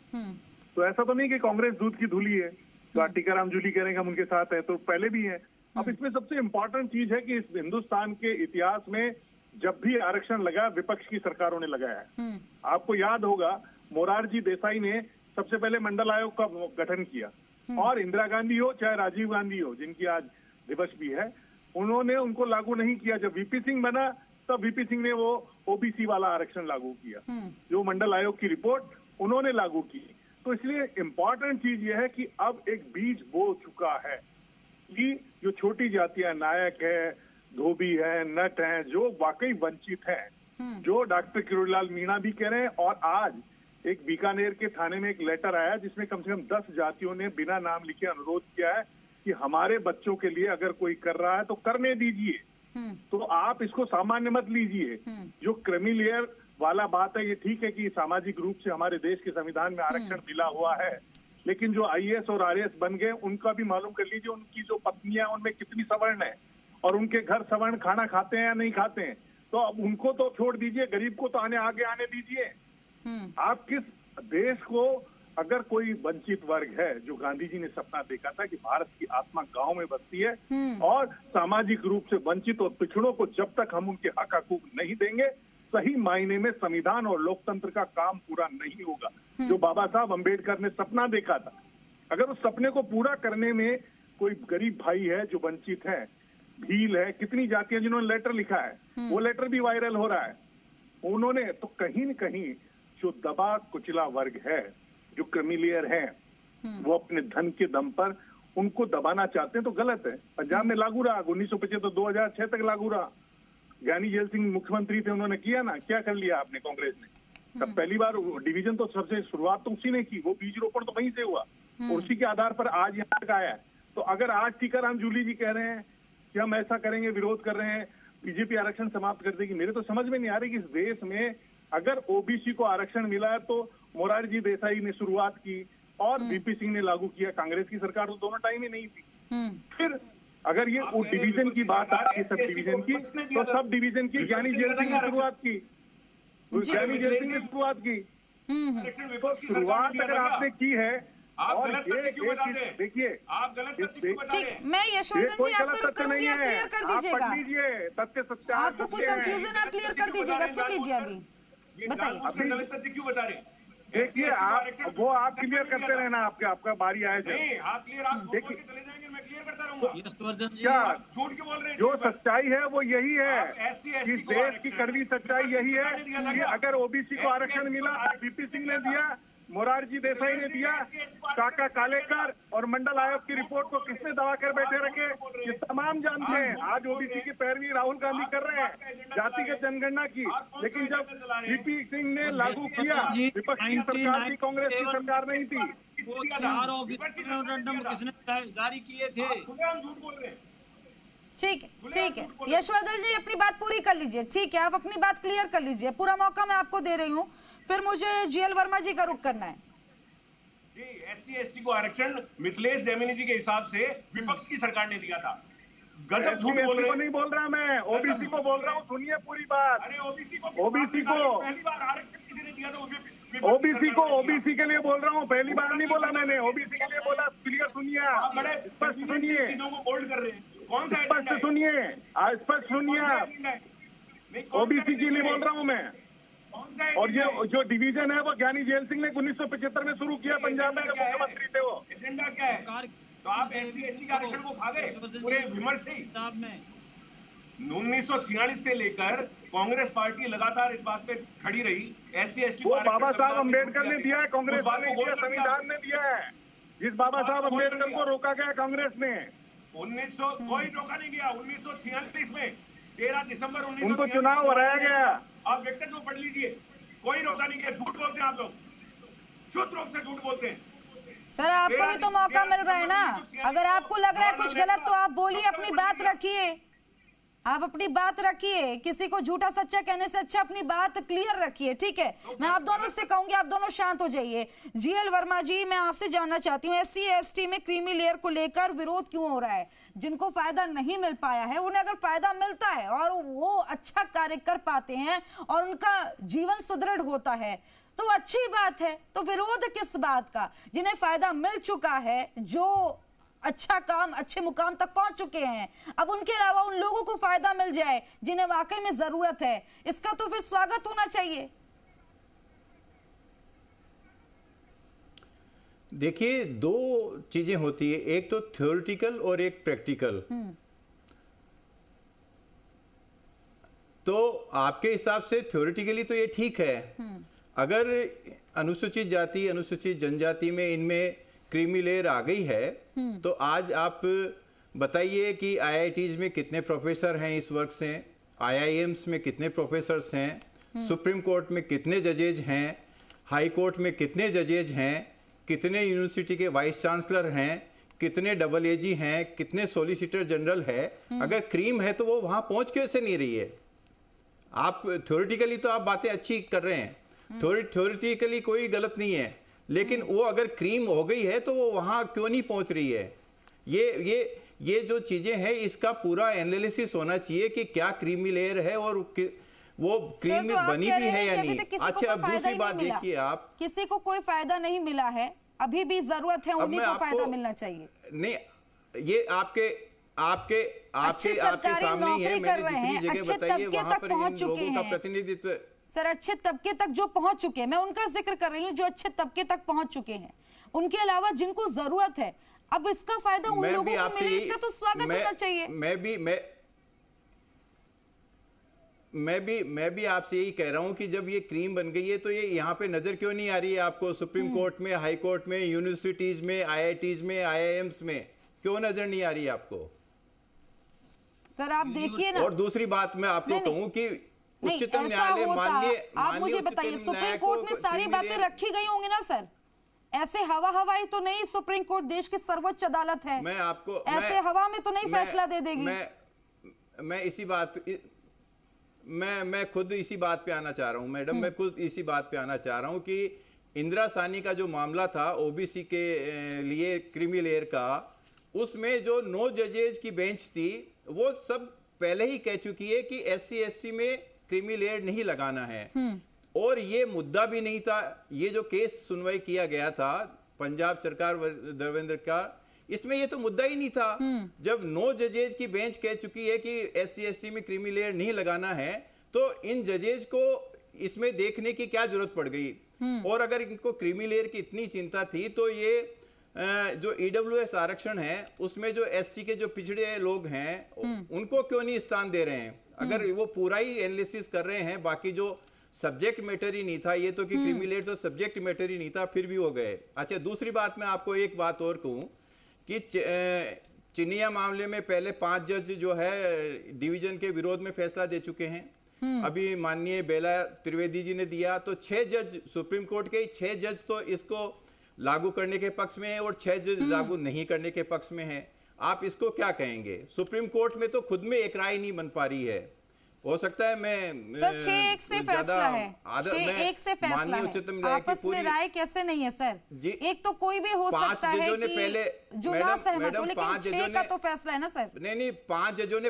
तो ऐसा तो नहीं कि कांग्रेस दूध की धुली है, तो टीकाराम जूली कह रहे हैं हम उनके साथ है, तो पहले भी है। अब इसमें सबसे इम्पोर्टेंट चीज है कि इस हिंदुस्तान के इतिहास में जब भी आरक्षण लगा, विपक्ष की सरकारों ने लगाया है। आपको याद होगा, मोरारजी देसाई ने सबसे पहले मंडल आयोग का गठन किया, और इंदिरा गांधी हो चाहे राजीव गांधी हो, जिनकी आज दिवस भी है, उन्होंने उनको लागू नहीं किया। जब VP सिंह बना तब VP सिंह ने वो OBC वाला आरक्षण लागू किया, जो मंडल आयोग की रिपोर्ट उन्होंने लागू की। तो इसलिए इम्पोर्टेंट चीज ये है कि अब एक बीज बो चुका है कि जो छोटी जातियां, नायक है, धोबी है, नट हैं, जो वाकई वंचित हैं, जो डॉक्टर किरोड़ीलाल मीणा भी कह रहे हैं। और आज एक बीकानेर के थाने में एक लेटर आया जिसमें कम से कम 10 जातियों ने बिना नाम लिखे अनुरोध किया है कि हमारे बच्चों के लिए अगर कोई कर रहा है तो करने दीजिए, तो आप इसको सामान्य मत लीजिए। जो क्रीमी लेयर वाला बात है, ये ठीक है कि सामाजिक रूप से हमारे देश के संविधान में आरक्षण मिला हुआ है, लेकिन जो IAS और RAS बन गए उनका भी मालूम कर लीजिए, उनकी जो पत्नियां उनमें कितनी सवर्ण है, और उनके घर सवर्ण खाना खाते हैं या नहीं खाते हैं। तो अब उनको तो छोड़ दीजिए, गरीब को तो आगे आने दीजिए। आप किस देश को, अगर कोई वंचित वर्ग है, जो गांधी जी ने सपना देखा था कि भारत की आत्मा गांव में बसती है, और सामाजिक रूप से वंचित और पिछड़ों को जब तक हम उनके हक हकूक नहीं देंगे, सही मायने में संविधान और लोकतंत्र का काम पूरा नहीं होगा। जो बाबा साहब अंबेडकर ने सपना देखा था, अगर उस सपने को पूरा करने में कोई गरीब भाई है जो वंचित है, भील है, कितनी जातियां जिन्होंने लेटर लिखा है, वो लेटर भी वायरल हो रहा है, उन्होंने तो कहीं न कहीं जो दबा कुचला वर्ग है, जो क्रिमिलेयर है, वो अपने धन के दम पर उनको दबाना चाहते हैं, तो गलत है। पंजाब में लागू रहा 1975 2006 तक लागू रहा। ज्ञानी जेल सिंह मुख्यमंत्री थे, उन्होंने किया ना, क्या कर लिया आपने कांग्रेस ने? तब पहली बार डिवीजन तो सबसे शुरुआत तो उसी ने की, वो बीज रोपण तो वहीं से हुआ और उसी के आधार पर आज यहाँ तक आया है। तो अगर आज टीकाराम जूली जी कह रहे हैं कि हम ऐसा करेंगे, विरोध कर रहे हैं, बीजेपी आरक्षण समाप्त कर देगी, मेरे तो समझ में नहीं आ रही कि इस देश में अगर ओबीसी को आरक्षण मिला है तो मोरारजी देसाई ने शुरुआत की और वीपी सिंह ने लागू किया। कांग्रेस की सरकार तो दोनों टाइम ही नहीं थी। फिर अगर ये डिवीजन की बात आती है, सब डिवीजन की, तो सब डिवीजन की ज्ञानी जेल सिंह ने शुरुआत की, ज्ञानी जेल सिंह ने शुरुआत की। शुरुआत अगर आपने की है और ये देखिए, आप गलत ठीक, मैं यशवर्धन जी आपको रुक करूंगी, आप क्लियर कर दीजिएगा। पढ़ लीजिए तथ्य सत्य, आपको कोई कंफ्यूजन आप क्लियर कर दीजिएगा। सुन लीजिए अभी, बताइए। गलत तथ्य क्यों बता रहे? देखिए आप वो आप क्लियर करते रहना, आपका बारी आए नहीं, आप क्लियर, आप देखिए चले जाएंगे, मैं क्लियर करता रहूंगा। क्या झूठ क्यों बोल रहे हैं? जो सच्चाई है वो यही है कि देश की कड़वी सच्चाई यही है कि अगर ओबीसी को आरक्षण मिला, वीपी सिंह ने दिया, मोरारजी देसाई ने दिया, काका कालेकर और मंडल आयोग की रिपोर्ट को किसने दबा कर बैठे रखे, ये तमाम जानते हैं। आज ओबीसी की पैरवी राहुल गांधी कर रहे हैं, जातिगत जनगणना की, लेकिन जब वीपी सिंह ने लागू किया, विपक्ष की सरकार थी, कांग्रेस की सरकार नहीं थी। किसने जारी किए थे? झूठ बोल रहे हैं। ठीक है, यशवर्धन जी अपनी बात पूरी कर लीजिए। ठीक है, आप अपनी बात क्लियर कर लीजिए, पूरा मौका मैं आपको दे रही हूँ। फिर मुझे जीएल वर्मा जी का रुख करना है। जी, SC/ST को आरक्षण मिथिलेश जैमिनी जी के हिसाब से विपक्ष की सरकार ने दिया था। गजब झूठ बोल रहे हैं। नहीं बोल रहा मैं, ओबीसी को बोल रहा हूँ, सुनिए पूरी बात। अरे ओबीसी को पहली बार आरक्षण किसी ने दिया था? ओबीसी के लिए बोल रहा हूँ, पहली बार नहीं बोला मैंने, ओबीसी के लिए बोला। क्लियर सुनिए, स्पष्ट सुनिए, चीजों को बोल्ड कर रहे हैं। कौन सा स्पष्ट सुनिए, स्पष्ट सुनिए, ओबीसी के लिए बोल रहा हूँ मैं। और ये जो डिवीजन है वो ज्ञानी जेल सिंह ने 1975 में शुरू किया, पंजाब में जब मुख्यमंत्री थे वो। एजेंडा क्या है? तो आप SC/ST के आरक्षण को खा गए पूरे विमर्श से। 1946 से लेकर कांग्रेस पार्टी लगातार इस बात पे खड़ी रही, SC/ST को बाबा साहब अम्बेडकर ने दिया है, कांग्रेस ने दिया, संविधान ने दिया है। जिस बाबा साहब अम्बेडकर को रोका गया कांग्रेस ने, 1900 कोई रोका नहीं गया। 1946 में 13 दिसंबर 1946 उनको चुनाव हराया गया। आप व्यक्तिगत को पढ़ लीजिए, कोई रोका नहीं गया। झूठ बोलते हैं आप लोग, शुद्ध रूप से झूठ बोलते हैं। सर आपको भी तो मौका मिल रहा है ना, अगर आपको लग रहा है कुछ गलत तो आप बोलिए, अपनी बात रखिए, आप अपनी बात रखिए। किसी को झूठा सच्चा कहने से अच्छा अपनी बात क्लियर रखिए। ठीक है, मैं आप दोनों से कहूंगी, आप दोनों शांत हो जाइए। जीएल वर्मा जी, मैं आपसे जानना चाहती हूँ, SC/ST में क्रीमी लेयर को लेकर विरोध क्यों हो रहा है? जिनको फायदा नहीं मिल पाया है, उन्हें अगर फायदा मिलता है और वो अच्छा कार्य कर पाते हैं और उनका जीवन सुदृढ़ होता है तो अच्छी बात है। तो विरोध किस बात का? जिन्हें फायदा मिल चुका है, जो अच्छा काम, अच्छे मुकाम तक पहुंच चुके हैं, अब उनके अलावा उन लोगों को फायदा मिल जाए जिन्हें वाकई में जरूरत है, इसका तो फिर स्वागत होना चाहिए। देखिए, दो चीजें होती है, एक तो थ्योरेटिकल और एक प्रैक्टिकल। तो आपके हिसाब से थ्योरेटिकली तो ये ठीक है। अगर अनुसूचित जाति, अनुसूचित जनजाति में इनमें क्रीमी लेयर आ गई है, तो आज आप बताइए कि IITs में कितने प्रोफेसर हैं इस वर्ग से, IIMs में कितने प्रोफेसर्स हैं, सुप्रीम कोर्ट में कितने जजेज हैं, हाई कोर्ट में कितने जजेज हैं, कितने यूनिवर्सिटी के वाइस चांसलर हैं, कितने AAG हैं, कितने सॉलिसिटर जनरल है। अगर क्रीम है तो वो वहां पहुंच कैसे नहीं रही है? आप थ्योरेटिकली तो आप बातें अच्छी कर रहे हैं, थ्योरेटिकली कोई गलत नहीं है, लेकिन वो अगर क्रीम हो गई है तो वो वहां क्यों नहीं पहुंच रही है? ये जो चीजें हैं, इसका पूरा एनालिसिस होना चाहिए कि क्या क्रीमी लेयर है और वो क्रीम में बनी भी है या नहीं। अच्छा, अब दूसरी बात देखिए, आप किसी को कोई फायदा नहीं मिला है, अभी भी जरूरत है, उन्हीं को फायदा मिलना चाहिए। नहीं, ये आपके सरकारी सामने ही है, नौकरी कर रहे हैं, जगह अच्छे बताइए तबके वहां तक पर पहुंच इन चुके लोगों का हैं। प्रतिनिधित्व। सर अच्छे तबके तक जो पहुंच चुके हैं, मैं उनका जिक्र कर रही हूँ जो अच्छे तबके तक पहुंच चुके हैं, उनके अलावा जिनको जरूरत है, अब इसका फायदा उन लोगों को मिले, इसका तो स्वागत होना चाहिए। मैं भी आपसे यही कह रहा हूं कि जब ये क्रीम बन गई है तो ये यहाँ पे नजर क्यों नहीं आ रही है आपको? सुप्रीम कोर्ट में, हाई कोर्ट में, यूनिवर्सिटीज में, IITs में, IIMs में क्यों नजर नहीं आ रही है आपको? सर आप देखिए ना। और दूसरी बात मैं आपको कहूं कि उच्चतम न्यायालय आप मुझे बताइए, सुप्रीम कोर्ट में सारी बातें रखी गई होंगी ना सर? ऐसे हवाई तो नहीं, सुप्रीम कोर्ट देश की सर्वोच्च अदालत है, मैं आपको ऐसे हवा में तो नहीं फैसला दे देगी। मैं इसी बात मैं खुद इसी बात पे आना चाह रहा हूं मैडम, मैं खुद इसी बात पे आना चाह रहा हूं कि इंदिरा साहनी का जो मामला था ओबीसी के लिए क्रीमी लेयर का, उसमें जो 9 जजेज की बेंच थी वो सब पहले ही कह चुकी है कि SC ST में क्रीमी लेयर नहीं लगाना है, और ये मुद्दा भी नहीं था। ये जो केस सुनवाई किया गया था पंजाब सरकार देवेंद्र का, इसमें ये तो मुद्दा ही नहीं था। जब 9 जजेज की बेंच कह चुकी है कि SC ST में क्रीमी लेयर नहीं लगाना है, तो इन जजेज को इसमें देखने की क्या जरूरत पड़ गई? और अगर इनको क्रीमी लेयर की इतनी चिंता थी तो ये जो EWS आरक्षण है उसमें जो SC के जो पिछड़े लोग हैं उनको क्यों नहीं स्थान दे रहे हैं? अगर वो पूरा ही एनालिसिस कर रहे हैं, बाकी जो सब्जेक्ट मैटर ही नहीं था, ये तो कि क्रीमी लेयर तो सब्जेक्ट मैटर ही नहीं था, फिर भी हो गए। अच्छा, दूसरी बात मैं आपको एक बात और कहूं कि चिनिया मामले में पहले 5 जज जो है डिवीजन के विरोध में फैसला दे चुके हैं। अभी माननीय बेला त्रिवेदी जी ने दिया, तो 6 जज सुप्रीम कोर्ट के 6 जज तो इसको लागू करने के पक्ष में है और 6 जज लागू नहीं करने के पक्ष में है। आप इसको क्या कहेंगे? सुप्रीम कोर्ट में तो खुद में एक राय नहीं बन पा रही है। हो सकता है मैं सर 6-1 से फैसला है, 6-1 से फैसला है, आपस में राय कैसे नहीं है सर? एक तो कोई भी हो सकता है कि जो ना सहमत हो, लेकिन 6 का तो फैसला है ना सर? नहीं, 5 जजों ने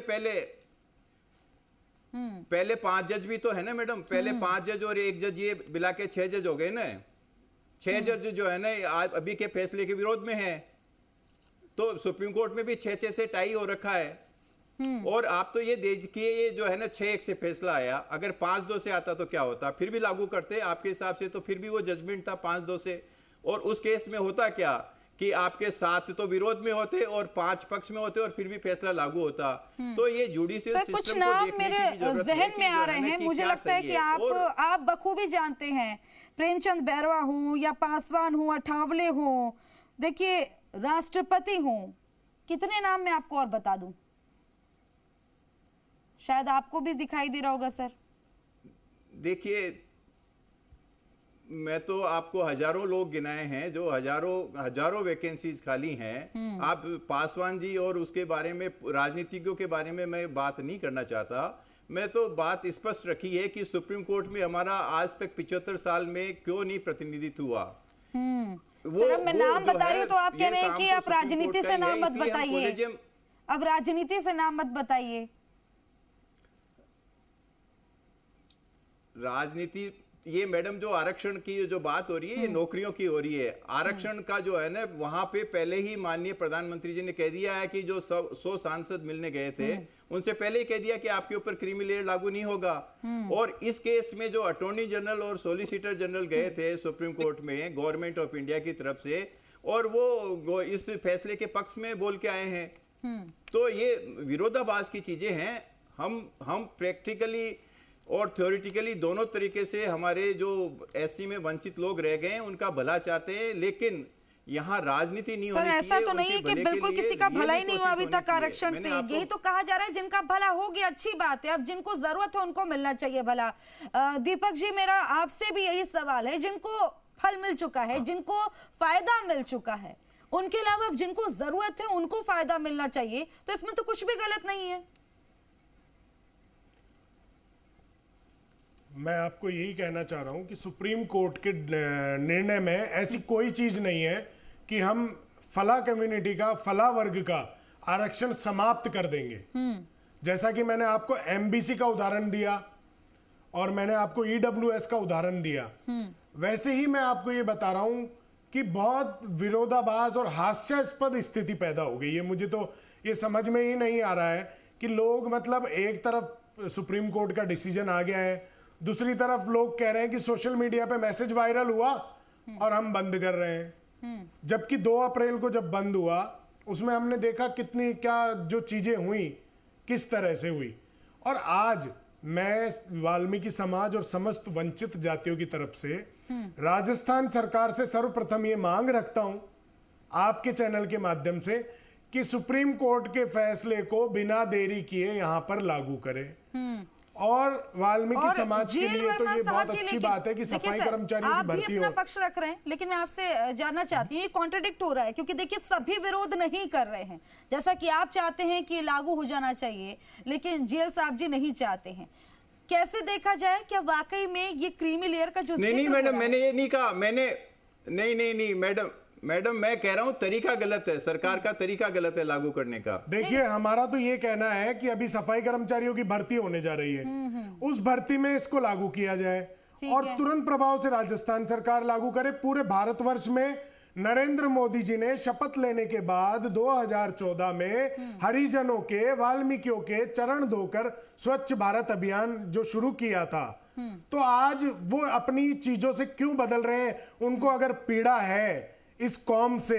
पहले 5 जज भी तो है ना मैडम, पहले 5 जज और 1 जज, ये मिला के 6 जज हो गए ना। 6 जज जो है ना अभी के फैसले के विरोध में है, तो सुप्रीम कोर्ट में भी 6-6 से टाई हो रखा है। और आप तो ये देखिए, ये जो है ना 6-1 से फैसला आया, अगर 5-2 से आता तो क्या होता? फिर भी लागू करते आपके हिसाब से, तो फिर भी वो जजमेंट था 5-2 से। और उस केस में होता क्या कि आपके 7 तो विरोध में होते और 5 पक्ष में होते और फिर भी फैसला लागू होता। तो ये जुडिशियल सिस्टम कुछ नाम मेरे जहन में आ रहे हैं, मुझे लगता है कि आप बखूबी जानते हैं, प्रेमचंद बैरवा हो या पासवान हो, अठावले हो, देखिए राष्ट्रपति हो, कितने नाम मैं आपको और बता दूं, शायद आपको भी दिखाई दे रहा होगा सर। देखिए, मैं तो आपको हजारों लोग गिनाए हैं, जो हजारों वैकेंसीज खाली हैं। आप पासवान जी और उसके बारे में, राजनीतिज्ञों के बारे में मैं बात नहीं करना चाहता। मैं तो बात स्पष्ट रखी है कि सुप्रीम कोर्ट में हमारा आज तक 75 साल में क्यों नहीं प्रतिनिधित्व हुआ। सर, मैं नाम बता रही हूँ तो आप कह रहे हैं कि आप राजनीति से नाम मत बताइए। अब राजनीति से नाम मत बताइए। राजनीति, ये मैडम जो आरक्षण की जो बात हो रही है, ये नौकरियों की हो रही है। आरक्षण का जो है ना, वहां पे पहले ही माननीय प्रधानमंत्री जी ने कह दिया है कि जो 100 सांसद मिलने गए थे उनसे पहले ही कह दिया कि आपके ऊपर क्रीमी लेयर लागू नहीं होगा। और इस केस में जो अटॉर्नी जनरल और सोलिसिटर जनरल गए थे सुप्रीम कोर्ट में गवर्नमेंट ऑफ इंडिया की तरफ से, और वो इस फैसले के पक्ष में बोल के आए हैं। तो ये विरोधाभास की चीजें हैं। हम प्रैक्टिकली और थ्योरेटिकली दोनों तरीके से हमारे जो SC में वंचित लोग रह गए हैं उनका भला चाहते हैं, लेकिन यहाँ राजनीति नहीं होनी चाहिए। सर ऐसा तो नहीं है कि बिल्कुल किसी का भला ही नहीं हुआ अभी तक आरक्षण से, यही तो कहा जा रहा है। जिनका भला हो गया अच्छी बात है, अब जिनको जरूरत है उनको मिलना चाहिए भला। दीपक जी, मेरा आपसे भी यही सवाल है, जिनको फल मिल चुका है, जिनको फायदा मिल चुका है, उनके अलावा अब जिनको जरूरत है उनको फायदा मिलना चाहिए, तो इसमें तो कुछ भी गलत नहीं है। मैं आपको यही कहना चाह रहा हूं कि सुप्रीम कोर्ट के निर्णय में ऐसी कोई चीज नहीं है कि हम फला कम्युनिटी का, फला वर्ग का आरक्षण समाप्त कर देंगे। जैसा कि मैंने आपको MBC का उदाहरण दिया और मैंने आपको EWS का उदाहरण दिया, वैसे ही मैं आपको ये बता रहा हूं कि बहुत विरोधाभास और हास्यास्पद स्थिति पैदा हो गई है। मुझे तो ये समझ में ही नहीं आ रहा है कि लोग मतलब एक तरफ सुप्रीम कोर्ट का डिसीजन आ गया है, दूसरी तरफ लोग कह रहे हैं कि सोशल मीडिया पे मैसेज वायरल हुआ और हम बंद कर रहे हैं। जबकि 2 अप्रैल को जब बंद हुआ उसमें हमने देखा कितनी क्या जो चीजें हुई, किस तरह से हुई। और आज मैं वाल्मीकि समाज और समस्त वंचित जातियों की तरफ से राजस्थान सरकार से सर्वप्रथम ये मांग रखता हूं आपके चैनल के माध्यम से कि सुप्रीम कोर्ट के फैसले को बिना देरी किए यहां पर लागू करें। और वाल्मीकि समाज के लिए तो ये बहुत अच्छी बात है कि सफाई कर्मचारियों की भर्ती हो। आप भी अपना पक्ष रख रहे हैं, लेकिन मैं आपसे जानना चाहती हूँ, ये कॉन्ट्रडिक्ट हो रहा है क्योंकि देखिए सभी विरोध नहीं कर रहे हैं। जैसा कि आप चाहते हैं कि लागू हो जाना चाहिए, लेकिन जीएल साहब जी नहीं चाहते हैं। कैसे देखा जाए, क्या वाकई में ये क्रीमी लेयर का जो नहीं मैडम, मैंने ये नहीं कहा, मैंने नहीं मैडम मैं कह रहा हूं तरीका गलत है, सरकार का तरीका गलत है लागू करने का। देखिए हमारा तो ये कहना है कि अभी सफाई कर्मचारियों की भर्ती होने जा रही है, उस भर्ती में इसको लागू किया जाए और तुरंत प्रभाव से राजस्थान सरकार लागू करे। पूरे भारतवर्ष में नरेंद्र मोदी जी ने शपथ लेने के बाद 2014 में हरिजनों के, वाल्मीकियों के चरण धोकर स्वच्छ भारत अभियान जो शुरू किया था, तो आज वो अपनी चीजों से क्यों बदल रहे हैं? उनको अगर पीड़ा है इस कौम से,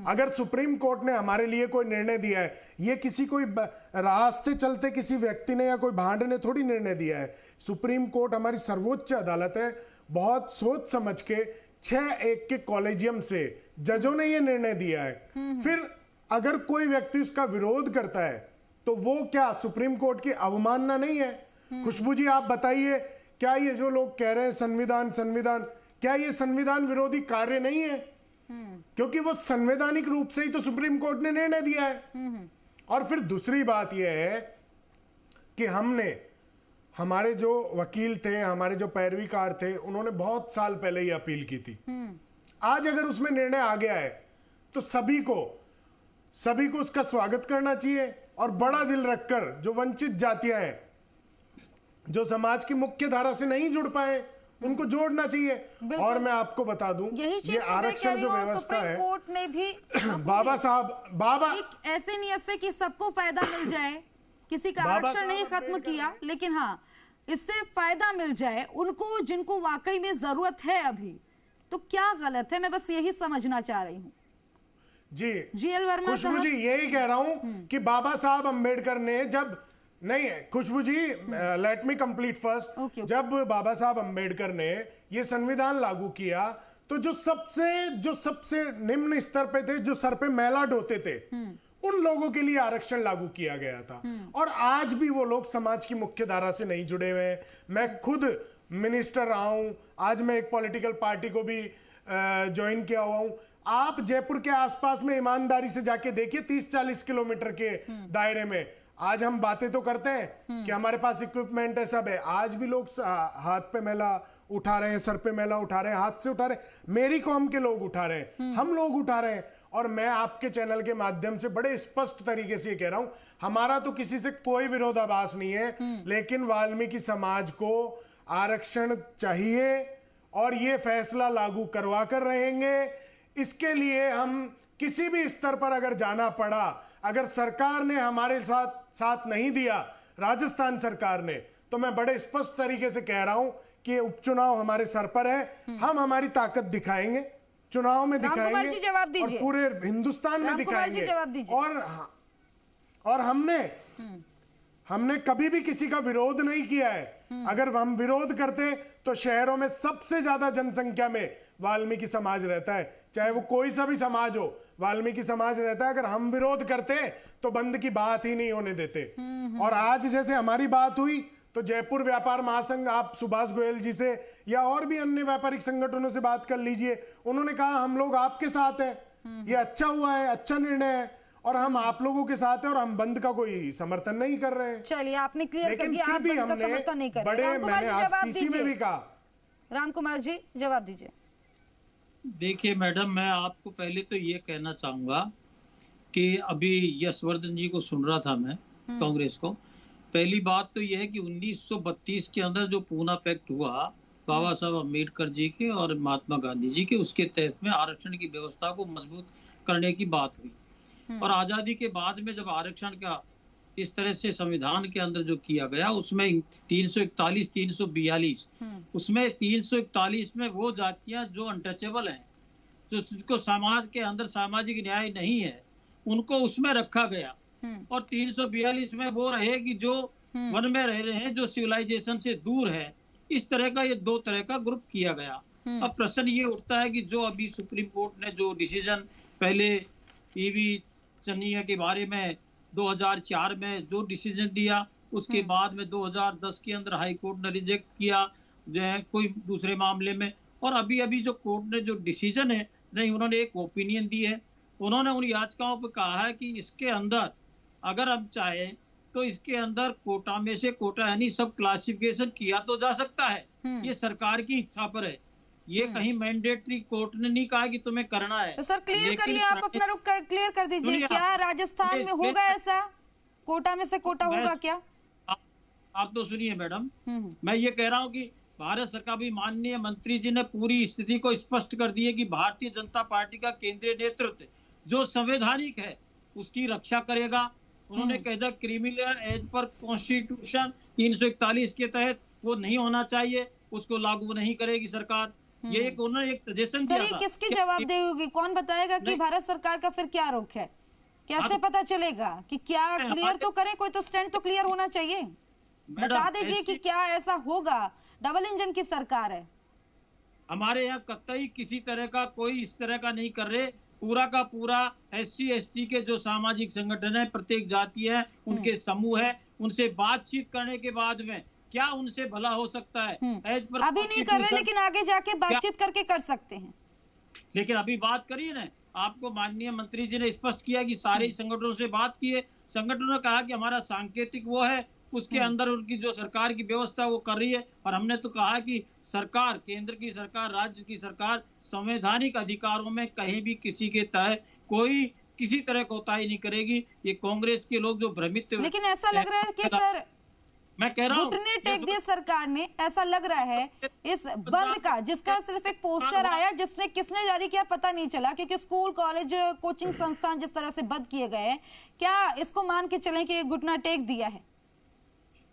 अगर सुप्रीम कोर्ट ने हमारे लिए कोई निर्णय दिया है, ये किसी कोई रास्ते चलते किसी व्यक्ति ने या कोई भांड ने थोड़ी निर्णय दिया है। सुप्रीम कोर्ट हमारी सर्वोच्च अदालत है, बहुत सोच समझ के 6-1 के कॉलेजियम से जजों ने ये निर्णय दिया है। फिर अगर कोई व्यक्ति उसका विरोध करता है तो वो क्या सुप्रीम कोर्ट की अवमानना नहीं है? खुशबू जी आप बताइए, क्या ये जो लोग कह रहे हैं संविधान, क्या ये संविधान विरोधी कार्य नहीं है? क्योंकि वो संवैधानिक रूप से ही तो सुप्रीम कोर्ट ने निर्णय दिया है। और फिर दूसरी बात यह है कि हमारे जो वकील थे, हमारे जो पैरवीकार थे, उन्होंने बहुत साल पहले ही अपील की थी। आज अगर उसमें निर्णय आ गया है तो सभी को उसका स्वागत करना चाहिए और बड़ा दिल रखकर जो वंचित जातियां हैं, जो समाज की मुख्य धारा से नहीं जुड़ पाए, उनको जोड़ना चाहिए। और मैं आपको बता दूं, ये आरक्षण जो व्यवस्था है, कोर्ट ने भी बाबा एक ऐसे नियत से कि सबको फायदा मिल जाए, किसी का आरक्षण नहीं खत्म किया, लेकिन हाँ इससे फायदा मिल जाए उनको जिनको वाकई में जरूरत है अभी। तो क्या गलत है? मैं बस यही समझना चाह रही हूँ। जी जीएल वर्मा साहब, जी यही कह रहा हूं कि बाबा साहब अंबेडकर ने जब नहीं, खुशबू जी लेट मी कंप्लीट फर्स्ट। जब बाबा साहब अंबेडकर ने ये संविधान लागू किया तो जो सबसे निम्न स्तर पे थे, जो सर पे मैला ढोते थे, उन लोगों के लिए आरक्षण लागू किया गया था। और आज भी वो लोग समाज की मुख्य धारा से नहीं जुड़े हुए हैं। मैं खुद मिनिस्टर रहा हूं, आज मैं एक पॉलिटिकल पार्टी को भी ज्वाइन किया हुआ हूं। आप जयपुर के आसपास में ईमानदारी से जाके देखिए, 30-40 किलोमीटर के दायरे में आज हम बातें तो करते हैं कि हमारे पास इक्विपमेंट है, सब है। आज भी लोग हाथ पे मैला उठा रहे हैं, सर पे मैला उठा रहे हैं, हाथ से उठा रहे हैं, मेरी कौम के लोग उठा रहे हैं, हम लोग उठा रहे हैं। और मैं आपके चैनल के माध्यम से बड़े स्पष्ट तरीके से ये कह रहा हूं, हमारा तो किसी से कोई विरोधाभास नहीं है, लेकिन वाल्मीकि समाज को आरक्षण चाहिए और ये फैसला लागू करवा कर रहेंगे। इसके लिए हम किसी भी स्तर पर अगर जाना पड़ा, अगर सरकार ने हमारे साथ नहीं दिया, राजस्थान सरकार ने, तो मैं बड़े स्पष्ट तरीके से कह रहा हूं कि उपचुनाव हमारे सर पर है, हम हमारी ताकत दिखाएंगे, चुनाव में दिखाएंगे जवाब दीजिए, और पूरे हिंदुस्तान में दिखाएंगे। जवाब दीजिए। और हमने कभी भी किसी का विरोध नहीं किया है। अगर हम विरोध करते तो शहरों में सबसे ज्यादा जनसंख्या में वाल्मीकि समाज रहता है, चाहे वो कोई सा भी समाज हो, वाल्मीकि समाज रहता है। अगर हम विरोध करते तो बंद की बात ही नहीं होने देते। और आज जैसे हमारी बात हुई तो जयपुर व्यापार महासंघ, आप सुभाष गोयल जी से या और भी अन्य व्यापारिक संगठनों से बात कर लीजिए, उन्होंने कहा हम लोग आपके साथ हैं, ये अच्छा हुआ है, अच्छा निर्णय है और हम आप लोगों के साथ हैं और हम बंद का कोई समर्थन नहीं कर रहे हैं। चलिए आपने क्लियर कर दिया, आप बंद का समर्थन नहीं कर रहे। रामकुमार जी जवाब दीजिए। रामकुमार जी जवाब दीजिए। देखिए मैडम, मैं आपको पहले तो ये कहना चाहूंगा कि अभी यशवर्धन जी को सुन रहा था मैं, कांग्रेस को। पहली बात तो यह है कि 1932 के अंदर जो पूना पैक्ट हुआ बाबा साहब अम्बेडकर जी के और महात्मा गांधी जी के, उसके तहत में आरक्षण की व्यवस्था को मजबूत करने की बात हुई। और आजादी के बाद में जब आरक्षण का इस तरह से संविधान के अंदर जो किया गया, उसमें 341, 342, उसमें 341 में वो जातियां जो अनटचेबल हैं, जिनको समाज के अंदर सामाजिक न्याय नहीं है, उनको उसमें रखा गया। और 342 में वो रहेगी जो वन में रह रहे हैं, जो सिविलाइजेशन से दूर है। इस तरह का ये 2 तरह का ग्रुप किया गया। अब प्रश्न ये उठता है कि जो अभी सुप्रीम कोर्ट ने जो डिसीजन पहले ईवी चनिया के बारे में 2004 में जो डिसीजन दिया, उसके बाद में 2010 के अंदर हाई कोर्ट ने रिजेक्ट किया जो है कोई दूसरे मामले में, और अभी अभी जो कोर्ट ने जो डिसीजन है नहीं, उन्होंने एक ओपिनियन दी है। उन्होंने उन याचिकाओं पर कहा है कि इसके अंदर अगर हम चाहे तो इसके अंदर कोटा में से कोटा यानी सब क्लासिफिकेशन किया तो जा सकता है, ये सरकार की इच्छा पर है। ये कहीं मैंडेटरी कोर्ट ने नहीं कहा कि तुम्हें करना है। तो सर क्लियर करिए, आप अपना रुख क्लियर कर दीजिए, क्या राजस्थान में होगा ऐसा, कोटा में से कोटा होगा क्या? आप तो सुनिए मैडम, मैं ये कह रहा हूँ कि भारत सरकार भी माननीय मंत्री जी ने पूरी स्थिति को स्पष्ट कर दी है कि भारतीय जनता पार्टी का केंद्रीय नेतृत्व जो संवैधानिक है उसकी रक्षा करेगा। उन्होंने कह दिया क्रिमिनल एज पर कॉन्स्टिट्यूशन 341 के तहत वो नहीं होना चाहिए, उसको लागू नहीं करेगी सरकार। ये एक उन्होंने एक सजेशन दिया था। किसकी जवाबदेही होगी, कौन बताएगा कि भारत सरकार का फिर क्या रुख है? कैसे पता चलेगा कि क्या क्लियर तो करे, कोई तो स्टैंड तो क्लियर होना चाहिए। बता दीजिए कि क्या ऐसा होगा? डबल इंजन की सरकार है। हमारे यहाँ कतई किसी तरह का कोई इस तरह का नहीं कर रहे। पूरा का पूरा SC ST के जो सामाजिक संगठन है, प्रत्येक जाति है, उनके समूह है, उनसे बातचीत करने के बाद में क्या उनसे भला हो सकता है? अभी नहीं कर रहे, लेकिन आगे जाके बातचीत करके कर सकते हैं। लेकिन अभी बात करिए ना, आपको माननीय मंत्री जी ने स्पष्ट किया कि सारे संगठनों से बात की है। संगठनों ने कहा कि हमारा सांकेतिक वो है, उसके अंदर उनकी जो सरकार की व्यवस्था वो कर रही है। और हमने तो कहा कि सरकार, केंद्र की सरकार, राज्य की सरकार संवैधानिक अधिकारों में कहीं भी किसी के तहत कोई किसी तरह कोताही नहीं करेगी। ये कांग्रेस के लोग जो भ्रमित, लेकिन ऐसा लग रहा है कि सर मैं कह रहा हूँ घुटने टेक दिए सरकार ने, ऐसा लग रहा है इस बंद का, जिसका सिर्फ एक पोस्टर आया, जिसने किसने जारी किया पता नहीं चला, क्योंकि स्कूल, कॉलेज, कोचिंग संस्थान जिस तरह से बंद किए गए हैं, क्या इसको मान के चलें कि घुटना टेक दिया है?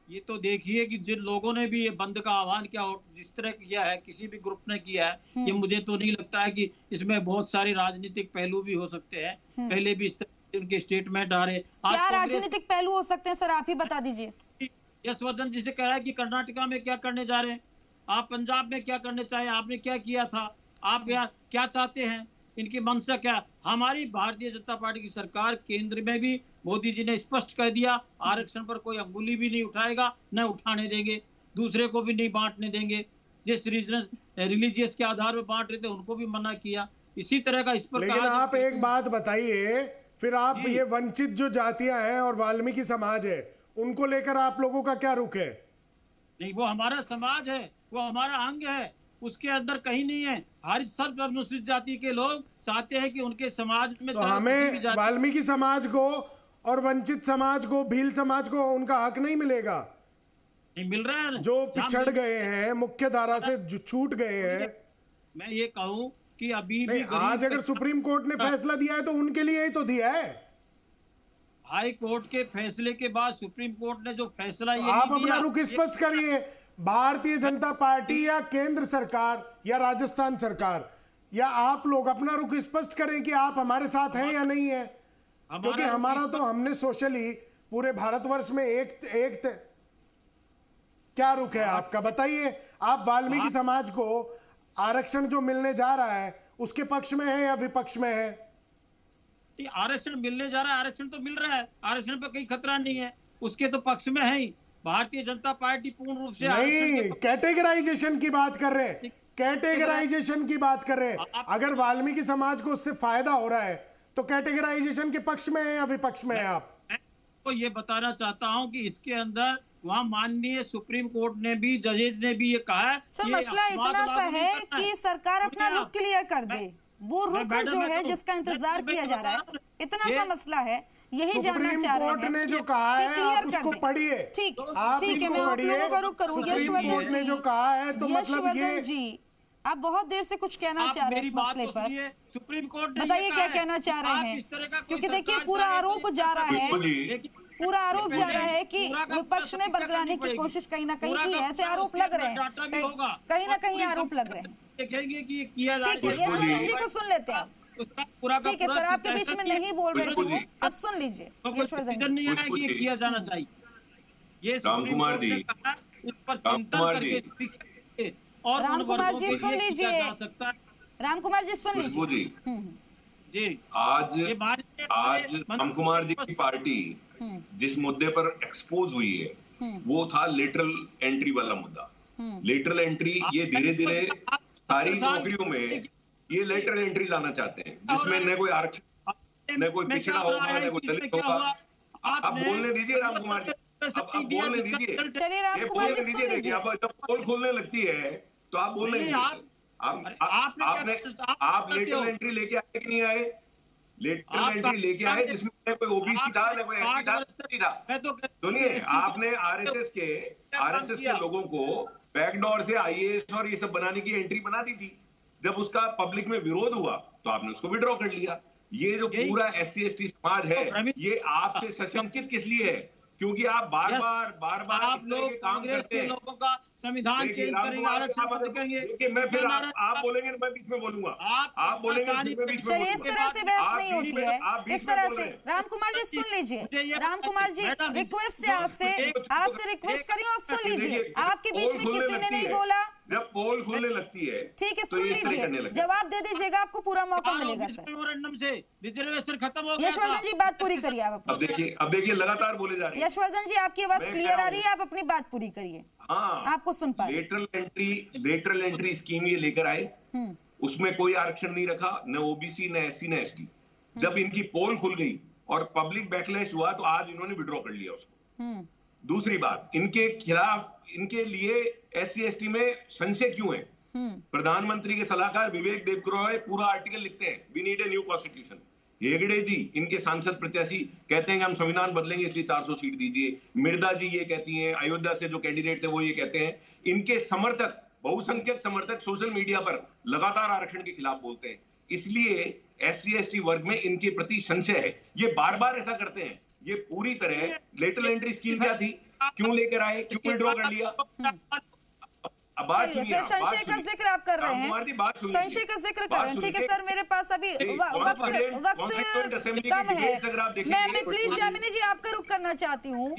ये तो देखिए कि जिन लोगों ने भी ये बंद का आह्वान किया और जिस तरह किया है, किसी भी ग्रुप ने किया है, ये मुझे तो नहीं लगता है कि इसमें बहुत सारे राजनीतिक पहलू भी हो सकते हैं। पहले भी इस तरह उनके स्टेटमेंट आ रहे। क्या राजनीतिक पहलू हो सकते हैं सर, आप ही बता दीजिए। यशवर्धन जी से कह रहा है कि कर्नाटका में क्या करने जा रहे हैं, आप पंजाब में क्या करने चाहे, आपने क्या किया था, आप क्या चाहते हैं, इनकी मंशा क्या? हमारी भारतीय जनता पार्टी की सरकार केंद्र में भी मोदी जी ने स्पष्ट कर दिया, आरक्षण पर कोई अंगुली भी नहीं उठाएगा, न उठाने देंगे, दूसरे को भी नहीं बांटने देंगे। जिस रिलीजियस के आधार पर बांट रहे थे उनको भी मना किया। इसी तरह का इस पर। लेकिन आप एक बात बताइए, फिर आप ये वंचित जो जातियां हैं और वाल्मीकि समाज है, उनको लेकर आप लोगों का क्या रुख है? नहीं, वो हमारा समाज है, वो हमारा अंग है, उसके अंदर कहीं नहीं है। हर सब अनुसूचित जाति के लोग चाहते हैं कि उनके समाज में, तो हमें वाल्मीकि समाज को और वंचित समाज को, भील समाज को उनका हक नहीं मिलेगा? नहीं मिल रहा है, जो पिछड़ गए हैं, मुख्य धारा से जो छूट गए हैं। मैं ये कहूँ कि अभी भी आज अगर सुप्रीम कोर्ट ने फैसला दिया है तो उनके लिए ही तो दिया है। हाई कोर्ट के फैसले के बाद सुप्रीम कोर्ट ने जो फैसला ये आप अपना रुख स्पष्ट करिए। भारतीय जनता पार्टी या केंद्र सरकार या राजस्थान सरकार या आप लोग अपना रुख स्पष्ट करें कि आप हमारे साथ हैं या नहीं है, क्योंकि हमारा तो हमने सोशली पूरे भारतवर्ष में एक क्या रुख है आपका, बताइए। आप वाल्मीकि समाज को आरक्षण जो मिलने जा रहा है उसके पक्ष में है या विपक्ष में है? आरक्षण मिलने जा रहा है, आरक्षण तो मिल रहा है, आरक्षण पर कोई खतरा नहीं है, उसके तो पक्ष में है ही। भारतीय जनता पार्टी पूर्ण रूप से नहीं, कैटेगराइजेशन की बात कर रहे हैं, कैटेगराइजेशन की बात कर रहे हैं। अगर वाल्मीकि समाज को उससे फायदा हो रहा है तो कैटेगराइजेशन के पक्ष में है या विपक्ष में है आप? तो ये बताना चाहता हूं कि इसके अंदर वहाँ माननीय सुप्रीम कोर्ट ने भी, जजेज ने भी ये कहा है। सर मसला इतना सा है कि सरकार अपना रुख क्लियर कर दे, वो रुख जो है जिसका इंतजार किया जा रहा है, इतना सा मसला है, यही जानना चाह रहे हैं। कोर्ट ने जो कहा है आप उसको पढ़िए। ठीक है, मैं आप लोगों का रुख करूं। यशवर्धन ने जो कहा है तो मतलब ये आप बहुत देर से कुछ कहना चाह रहे हैं इस मसले पर, सुप्रीम कोर्ट ने बताइए क्या कहना चाह रहे हैं, क्योंकि देखिए पूरा आरोप जा रहा है, पूरा आरोप जा रहा है कि विपक्ष ने बरगलाने की कोशिश कहीं ना कहीं की है, ऐसे आरोप लग रहे हैं, कहीं ना कहीं आरोप लग रहे हैं। देखेंगे कि किया ठीक है, यशवर्धन जी को सुन लेते हैं। ठीक है सर, आपके बीच में नहीं बोल रहे थे, अब सुन लीजिए यशवर्धन जी। नहीं है कि ये किया जाना चाहिए, ये रामकुमार जी, इस पर चिंतन करके और रामकुमार जी सुन लीजिए, रामकुमार जी सुन लीजिए जी। आज रामकुमार जी की पार्टी जिस मुद्दे पर एक्सपोज हुई है वो था लेटरल एंट्री वाला मुद्दा। लेटरल एंट्री, ये धीरे धीरे सारी नौकरियों में ये लेटरल एंट्री लाना चाहते हैं, जिसमें न कोई आरक्षण, न कोई पिछड़ा होगा, न कोई दलित होगा। आप बोलने दीजिए रामकुमार जी, अब बोलने दीजिए, चलिए रामकुमार जी सुन लीजिए। अब जब पोल खुलने लगती है तो आप बोलने दीजिए। आप लेटरल एंट्री लेके आए कि नहीं आए? लेटरल एंट्री लेके आए जिसमें न कोई ओबीसी था, न कोई एससी था। सुनिए, आपने आरएसएस के लोगों को बैकडोर से आईएएस और ये सब बनाने की एंट्री बना दी थी। जब उसका पब्लिक में विरोध हुआ तो आपने उसको विड्रॉ कर लिया। ये जो पूरा एससी एसटी समाज है, ये आपसे सशंकित किस लिए है? क्योंकि आप बार बार आप लोग कांग्रेस के लोगों का संविधान चेंज करेंगे, आरक्षण बंद करेंगे। मैं फिर आप बोलेंगे मैं बीच में बोलूंगा, आप बोलेंगे मैं बीच में। चलिए, इस तरह से बहस नहीं होती है, इस तरह से। रामकुमार जी सुन लीजिए, रामकुमार जी रिक्वेस्ट है आपसे रिक्वेस्ट करी हूँ, आप सुन लीजिए। आपके बीच में किसी ने नहीं बोला। जब पोल खुलने लगती है ठीक है, सुन लीजिए, जवाब दे दीजिएगा, आपको पूरा मौका मिलेगा सर। मेमोरेंडम से रिजर्वेशन खत्म हो गया। यशवर्धन जी बात पूरी करिए आप। अब देखिए लगातार बोले जा रहे हैं। यशवर्धन जी आपकी आवाज क्लियर आ रही है, आप अपनी बात पूरी करिए। हाँ, आपको सुन पा। लेटरल एंट्री स्कीम ये लेकर आए, उसमें कोई आरक्षण नहीं रखा, न ओबीसी, न एससी, न एसटी। जब इनकी पोल खुल गई और पब्लिक बैकलैश हुआ तो आज इन्होंने विड्रॉ कर लिया उसको। दूसरी बात, इनके खिलाफ, इनके लिए एससी एसटी में संशय क्यों है? प्रधानमंत्री के सलाहकार विवेक देबरॉय पूरा आर्टिकल लिखते हैं, we need a new constitution. Hegde ji, इनके सांसद प्रत्याशी, कहते हैं कि हम संविधान बदलेंगे इसलिए 400 सीट दीजिए। मिर्दा जी ये कहती हैं, अयोध्या से जो कैंडिडेट थे वो ये कहते हैं। इनके समर्थक, बहुसंख्यक समर्थक सोशल मीडिया पर लगातार आरक्षण के खिलाफ बोलते हैं। इसलिए एससी एसटी वर्ग में इनके प्रति संशय है, ये बार बार ऐसा करते हैं। ये पूरी तरह लेटरल एंट्री स्कीम क्या थी, क्यों लेकर आए, क्यों विड्रॉ कर लिया? संशय का जिक्र आप कर रहे हैं, संशय का जिक्र कर रहे हैं। ठीक है सर, मेरे पास अभी वक्त कम है। मैं मिथिलेश जामिनी जी आपका रुख करना चाहती हूँ।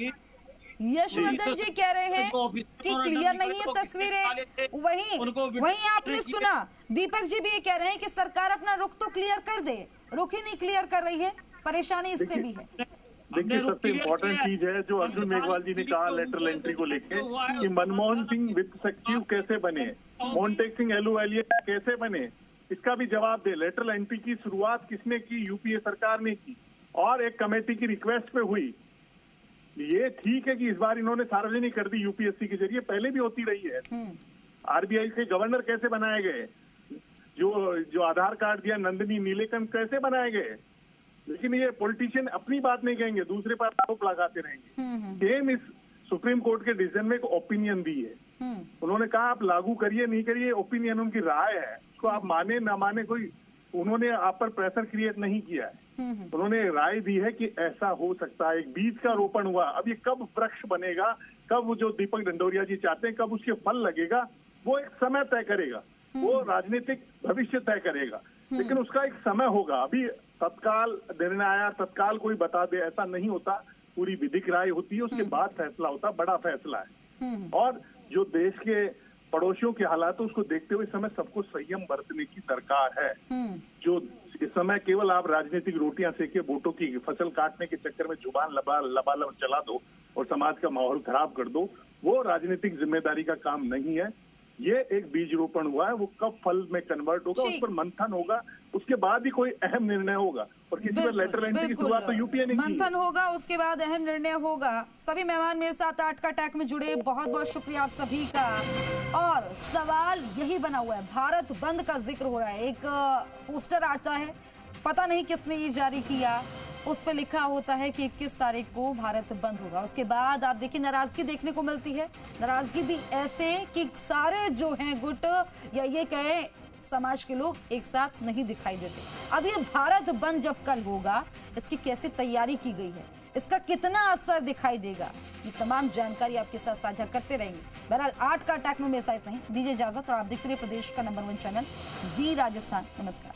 यशवर्धन जी कह रहे हैं कि क्लियर नहीं है तस्वीरें, वहीं आपने सुना दीपक जी भी ये कह रहे हैं कि सरकार अपना रुख तो क्लियर कर दे, रुख ही नहीं क्लियर कर रही है, परेशानी इससे भी है। देखिए, सबसे इम्पोर्टेंट चीज है जो अर्जुन मेघवाल जी ने कहा लेटरल एंट्री को लेके कि मनमोहन सिंह वित्त सचिव कैसे बने, मोन्टेक सिंह एलूवेलिया कैसे बने, इसका भी जवाब दे। लेटरल एंट्री की शुरुआत किसने की? यूपीए सरकार ने की, और एक कमेटी की रिक्वेस्ट पे हुई। ये ठीक है कि इस बार इन्होंने सार्वजनिक कर दी यूपीएससी के जरिए, पहले भी होती रही है। आरबीआई के गवर्नर कैसे बनाए गए, जो आधार कार्ड दिया नंदिनी नीलेकंठ कैसे बनाए गए। लेकिन ये पॉलिटिशियन अपनी बात नहीं कहेंगे, दूसरे पर आरोप लगाते रहेंगे। सेम इस सुप्रीम कोर्ट के डिसीजन में एक ओपिनियन दी है, उन्होंने कहा आप लागू करिए नहीं करिए, ओपिनियन उनकी राय है, उसको आप माने ना माने, कोई उन्होंने आप पर प्रेशर क्रिएट नहीं किया है। उन्होंने राय दी है कि ऐसा हो सकता है, एक बीज का रोपण हुआ। अब ये कब वृक्ष बनेगा, कब जो दीपक डंडोरिया जी चाहते हैं कब उसके फल लगेगा, वो एक समय तय करेगा, वो राजनीतिक भविष्य तय करेगा, लेकिन उसका एक समय होगा। अभी तत्काल निर्णय आया, तत्काल कोई बता दे, ऐसा नहीं होता। पूरी विधिक राय होती है, उसके बाद फैसला होता, बड़ा फैसला है। और जो देश के पड़ोसियों के हालात उसको देखते हुए समय सबको संयम बरतने की दरकार है। जो इस समय केवल आप राजनीतिक रोटियां सेके, वोटों की फसल काटने के चक्कर में जुबान लबालब चला दो और समाज का माहौल खराब कर दो, वो राजनीतिक जिम्मेदारी का काम नहीं है। ये एक बीज रोपण हुआ है, वो कब फल में कन्वर्ट होगा, उस पर मंथन होगा, उसके बाद ही कोई अहम निर्णय होगा। और किसी पर लेटर एंट्री की शुरुआत तो यूपीए ने की है। मंथन होगा, उसके बाद अहम निर्णय होगा। सभी मेहमान मेरे साथ 8 का टैग में जुड़े, बहुत बहुत शुक्रिया आप सभी का। और सवाल यही बना हुआ है, भारत बंद का जिक्र हो रहा है, एक पोस्टर आता है पता नहीं किसने ये जारी किया, उस पर लिखा होता है कि 21 तारीख को भारत बंद होगा। उसके बाद आप देखिए नाराजगी देखने को मिलती है। नाराजगी भी ऐसे कि सारे जो हैं गुट या ये कहें समाज के लोग एक साथ नहीं दिखाई देते। अब ये भारत बंद जब कल होगा, इसकी कैसी तैयारी की गई है, इसका कितना असर दिखाई देगा, ये तमाम जानकारी आपके साथ साझा करते रहेंगे। बहरहाल 8 का अटैक में मेरे साथ नहीं, दीजिए इजाजत और आप देखते रहिए प्रदेश का नंबर 1 चैनल जी राजस्थान। नमस्कार।